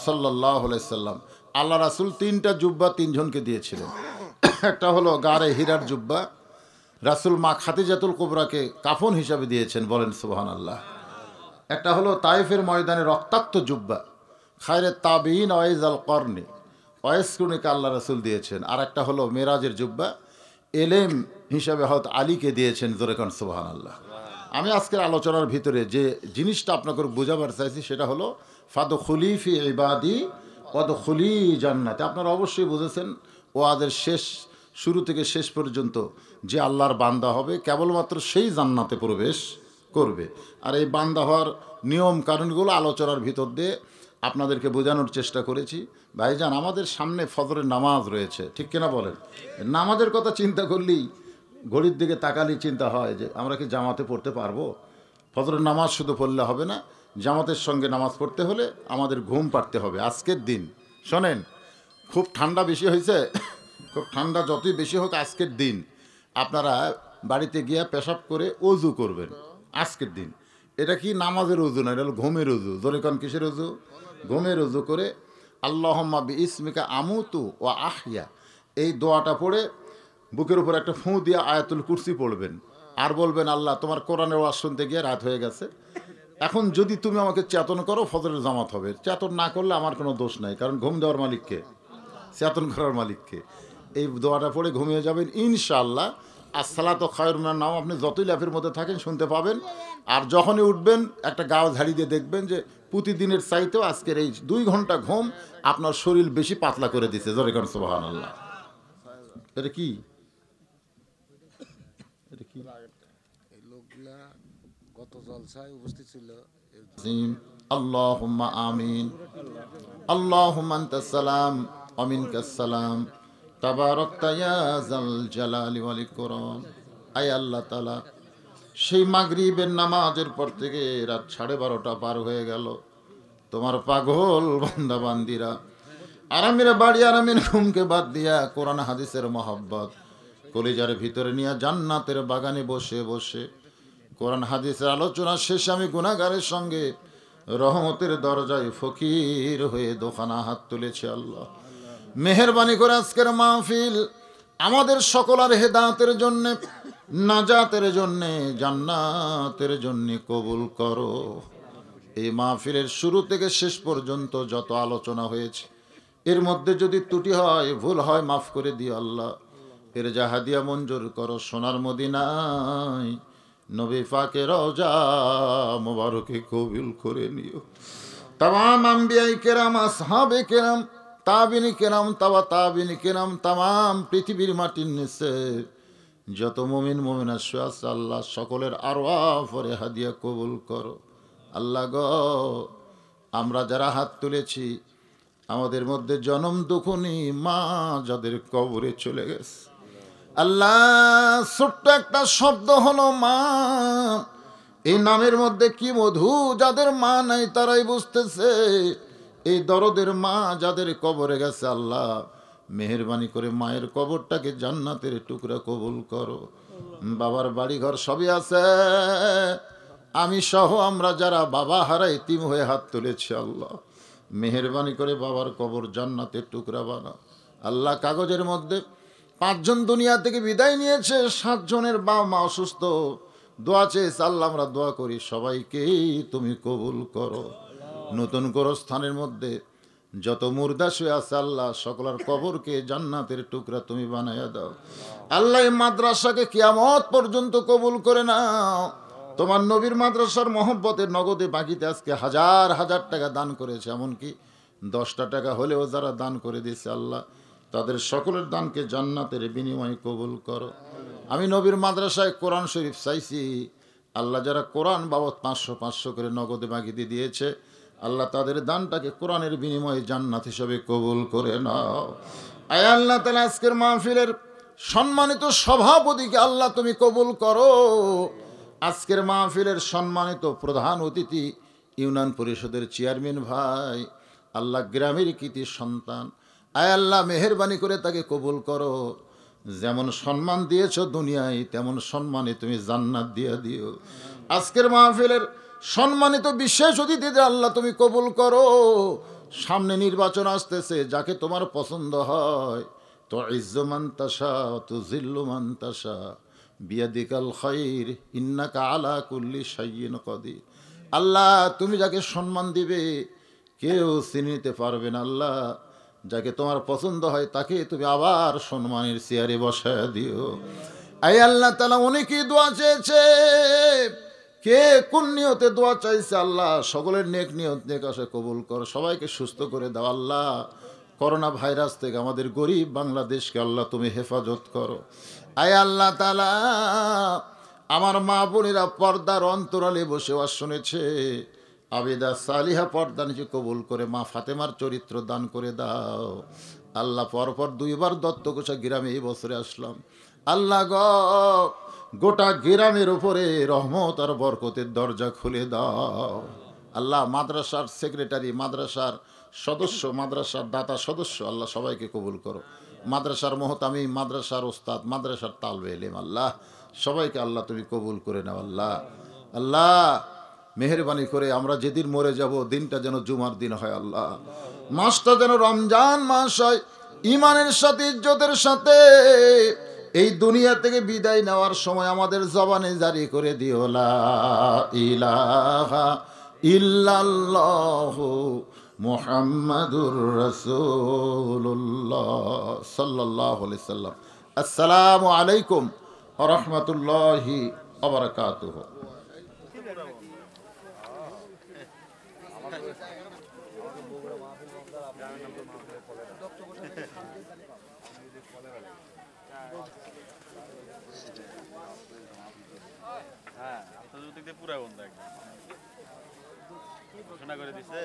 সাল্লাল্লাহু আলাইহি সাল্লাম, আল্লাহ রাসূল 3টা জুব্বা 3 জনকে দিয়েছিলেন। একটা হলো গারে হীরার জুব্বা, রাসূল মা খাদিজাতুল কুবরাকে কাফন হিসাবে দিয়েছেন, বলেন সুবহানাল্লাহ। একটা হলো তায়েফের ময়দানে রক্তাক্ত জুব্বা, খায়রে তাবিন ওয়াইজ আল কর্নি, ওয়েসকুনিকে আল্লাহ রাসূল দিয়েছেন। আর একটা হলো মেরাজের জুব্বা, এলেম হিসাবে হয়তো আলীকে দিয়েছেন। জোরে কোন সুবহানাল্লাহ। আমি আজকের আলোচনার ভিতরে যে জিনিসটা আপনাকে বোঝাবার চাইছি সেটা হলো ফাদখুলি ফি ইবাদি ওয়াদখুলি জান্নাতে। আপনারা অবশ্যই বুঝেছেন, ওয়াদের শেষ, শুরু থেকে শেষ পর্যন্ত যে আল্লাহর বান্দা হবে কেবলমাত্র সেই জান্নাতে প্রবেশ করবে। আর এই বান্দা হওয়ার নিয়ম কারণগুলো আলোচনার ভিতর দিয়ে আপনাদেরকে বোঝানোর চেষ্টা করেছি। ভাইজান, আমাদের সামনে ফজরের নামাজ রয়েছে, ঠিক কিনা বলেন? নামাজের কথা চিন্তা করলেই, ঘড়ির দিকে তাকালেই চিন্তা হয় যে আমরা কি জামাতে পড়তে পারবো? ফজরের নামাজ শুধু পড়লে হবে না, জামাতের সঙ্গে নামাজ পড়তে হলে আমাদের ঘুম পাড়তে হবে। আজকের দিন শোনেন, খুব ঠান্ডা বেশি হয়েছে, খুব ঠান্ডা যতই বেশি হোক, আজকের দিন আপনারা বাড়িতে গিয়ে পেশাব করে অজু করবেন। আজকের দিন এটা কি নামাজের অজু না, এটা হলো ঘুমের অজু। জোরে কোন কিসের অজু? ঘুমের অজু করে আল্লাহুম্মা বিইসমিকা আমুতু ওয়া আহইয়া, এই দোয়াটা পড়ে বুকের উপর একটা ফুঁ দিয়ে আয়াতুল কুরসি পড়বেন, আর বলবেন আল্লাহ তোমার কোরআনের ওয়াজ শুনতে গিয়ে রাত হয়ে গেছে, এখন যদি তুমি আমাকে চেতন করো ফজরের জামাত হবে। চেতন না করলে আমার কোনো দোষ নাই, কারণ ঘুম দেওয়ার মালিককে, চেতন করার মালিককে। এই দোয়াটা পড়ে ঘুমিয়ে যাবেন ইনশাআল্লাহ। আসসালাতু খায়রুন মিনান নাওম আপনি যতই ল্যাফের মধ্যে থাকেন শুনতে পাবেন। আর যখনই উঠবেন একটা গাও ঝাড়ি দিয়ে দেখবেন যে প্রতিদিনের চাইতেও আজকের এই 2 ঘন্টা ঘুম আপনার শরীর বেশি পাতলা করে দিচ্ছে। জোরে কারণ সুবহানাল্লাহ। এটা কি এটা কি
এই লোকগুলা গত জলসায় উপস্থিত ছিল।
আল্লাহুম্মা আমিন। আল্লাহুম্মা আনতাস সালাম ওয়া মিনকাস সালাম তাবারাকতা ইয়া যাল জালালি ওয়াল ইকরাম। আয় আল্লাহ তাআলা, সেই মাগরিবের নামাজের পর থেকে রাত 12:30 পার হয়ে গেল, তোমার পাগল বান্দা বান্দিরা আরামের বাড়ি আরামের ঘুমকে বাদ দিয়া কোরআন হাদিসের মহব্বত কলিজার ভিতরে নিয়ে জান্নাতের বাগানে বসে বসে কোরআন হাদিসের আলোচনা শেষে আমি গুনাহগারের সঙ্গে রহমতের দরজায় ফকির হয়ে দোকানা হাত তুলেছি। আল্লাহ মেহেরবানি করে আজকের মাহফিল আমাদের সকলের হেদায়েতের জন্য, নাজাতের জন্য, জান্নাতের জন্য কবুল করো। এই মাহফিলের শুরু থেকে শেষ পর্যন্ত যত আলোচনা হয়েছে এর মধ্যে যদি ত্রুটি হয়, ভুল হয়, মাফ করে দিও আল্লাহ। এর জাহাদিয়া মঞ্জুর করো সোনার মদিনায় নবী পাকের রওজা মোবারকে কবুল করে নিও। তামাম আম্বিয়ায়ে কেরাম, আসহাবে কেরাম, তাবিনী কেরাম, তাবিনী কেরাম, তামাম পৃথিবীর মাটির নিচে যত মুমিন মুমিনা শুয়ে আছে আল্লাহ সকলের আরওয়াহ পরে হাদিয়া কবুল করো। আল্লাহ গো, আমরা যারা হাত তুলেছি আমাদের মধ্যে জনম দুঃখনী মা যাদের কবরে চলে গেছে আল্লাহ, ছোট্ট একটা শব্দ হলো মা, এই নামের মধ্যে কি মধু, যাদের মা নাই তারাই বুঝতেছে। এই দরদের মা যাদের কবরে গেছে আল্লাহ মেহেরবানি করে মায়ের কবরটাকে জান্নাতের টুকরা কবুল করো। বাবার বাড়ি ঘর সবই আছে, আমি সহ আমরা যারা বাবা হারাই এতিম হয়ে হাত তুলেছি আল্লাহ মেহেরবানি করে বাবার কবর জান্নাতের টুকরা বানাও। আল্লাহ কাগজের মধ্যে 5 জন দুনিয়া থেকে বিদায় নিয়েছে, 7 জনের বাবা মা অসুস্থ, দোয়া চেয়েছে আল্লাহ আমরা দোয়া করি সবাইকেই তুমি কবুল করো। নতুন গোরস্থানের মধ্যে যত মুর্দা শুয়ে আছে আল্লাহ সকলের কবরকে জান্নাতের টুকরা তুমি বানাইয়া দাও। আল্লাহ এই মাদ্রাসাকে কিয়ামত পর্যন্ত কবুল করে নাও। তোমার নবীর মাদ্রাসার মহব্বতের নগদে বাকিতে আজকে হাজার হাজার টাকা দান করেছে, এমনকি 10টা টাকা হলেও যারা দান করে দিয়েছে আল্লাহ তাদের সকলের দানকে জান্নাতের বিনিময়ে কবুল করো। আমি নবীর মাদ্রাসায় কোরআন শরীফ চাইছি আল্লাহ, যারা কোরআন বাবদ 500 করে নগদে বাকিতে দিয়েছে আল্লাহ তাদের দানটাকে কোরআনের বিনিময়ে জান্নাত হিসেবে কবুল করে নাও। আয় আল্লাহ তাআলা আজকের মাহফিলের সম্মানিত সভাপতিকে আল্লাহ তুমি কবুল করো। আজকের মাহফিলের সম্মানিত প্রধান অতিথি ইউনিয়ন পরিষদের চেয়ারম্যান ভাই আল্লাহ গ্রামের কৃতি সন্তান, আয় আল্লাহ মেহেরবানি করে তাকে কবুল করো। যেমন সম্মান দিয়েছো দুনিয়ায় তেমন সম্মানে তুমি জান্নাত দিয়ে দিও। আজকের মাহফিলের সম্মানিত বিশেষ অতিথিদের আল্লাহ তুমি কবুল করো। সামনে নির্বাচন আসতেছে, যাকে তোমার পছন্দ হয় তো ইজ্জু মান তাশা তুযিল্লু মান তাশা বিয়াদিকাল খায়র ইন্নাকা আলা কুল্লি শাইইন কাদির। আল্লাহ তুমি যাকে সম্মান দিবে কেউ চিনে নিতে পারবে না। আল্লাহ যাকে তোমার পছন্দ হয় তাকে তুমি আবার সম্মানের চেয়ারে বসায় দিও। আয় আল্লাহ তাআলা অনেকেই দোয়া চেয়েছে, কে কোন নিয়তে দোয়া চাইছে আল্লাহ সকলের নেক নিয়ত নেক আশা কবুল করো, সবাইকে সুস্থ করে দাও। আল্লাহ করোনা ভাইরাস থেকে আমাদের গরিব বাংলাদেশকে আল্লাহ তুমি হেফাজত করো। আয় আল্লাহ তাআলা আমার মা বোনেরা পর্দার অন্তরালে বসে ওয়াজ শুনেছে, আবিদা সালিহা পর্দা নিচে কবুল করে মা ফাতেমার চরিত্র দান করে দাও। আল্লাহ পরপর 2 বার দত্তগোছা গ্রামে এই বছরে আসলাম আল্লাহ গো, গোটা গ্রামের উপরে রহমত আর বরকতের দরজা খুলে দাও। আল্লাহ মাদ্রাসার সেক্রেটারি, মাদ্রাসার সদস্য, মাদ্রাসার দাতা সদস্য আল্লাহ সবাইকে কবুল করো। মাদ্রাসার মোহতামি, মাদ্রাসার ওস্তাদ, মাদ্রাসার তালবে ইলম আল্লাহ সবাইকে আল্লাহ তুমি কবুল করে নাও। আল্লাহ আল্লাহ মেহেরবানি করে আমরা যেদিন মরে যাব দিনটা যেন জুমার দিন হয়, আল্লাহ মাসটা যেন রমজান মাস হয়, ইমানের সাথে ইজ্জতের সাথে এই দুনিয়া থেকে বিদায় নেওয়ার সময় আমাদের জবানে জারি করে দিও লা ইলাহা ইল্লাল্লাহু মুহাম্মাদুর রাসূলুল্লাহ সাল্লাল্লাহু আলাইহি সাল্লাম। আসসালামু আলাইকুম ওয়া রাহমাতুল্লাহি ওয়া বারাকাতুহু।
হ্যাঁ, আন্তর্জাতিক দিয়ে পুরা বন্ধ একদম ঘোষণা করে দিছে।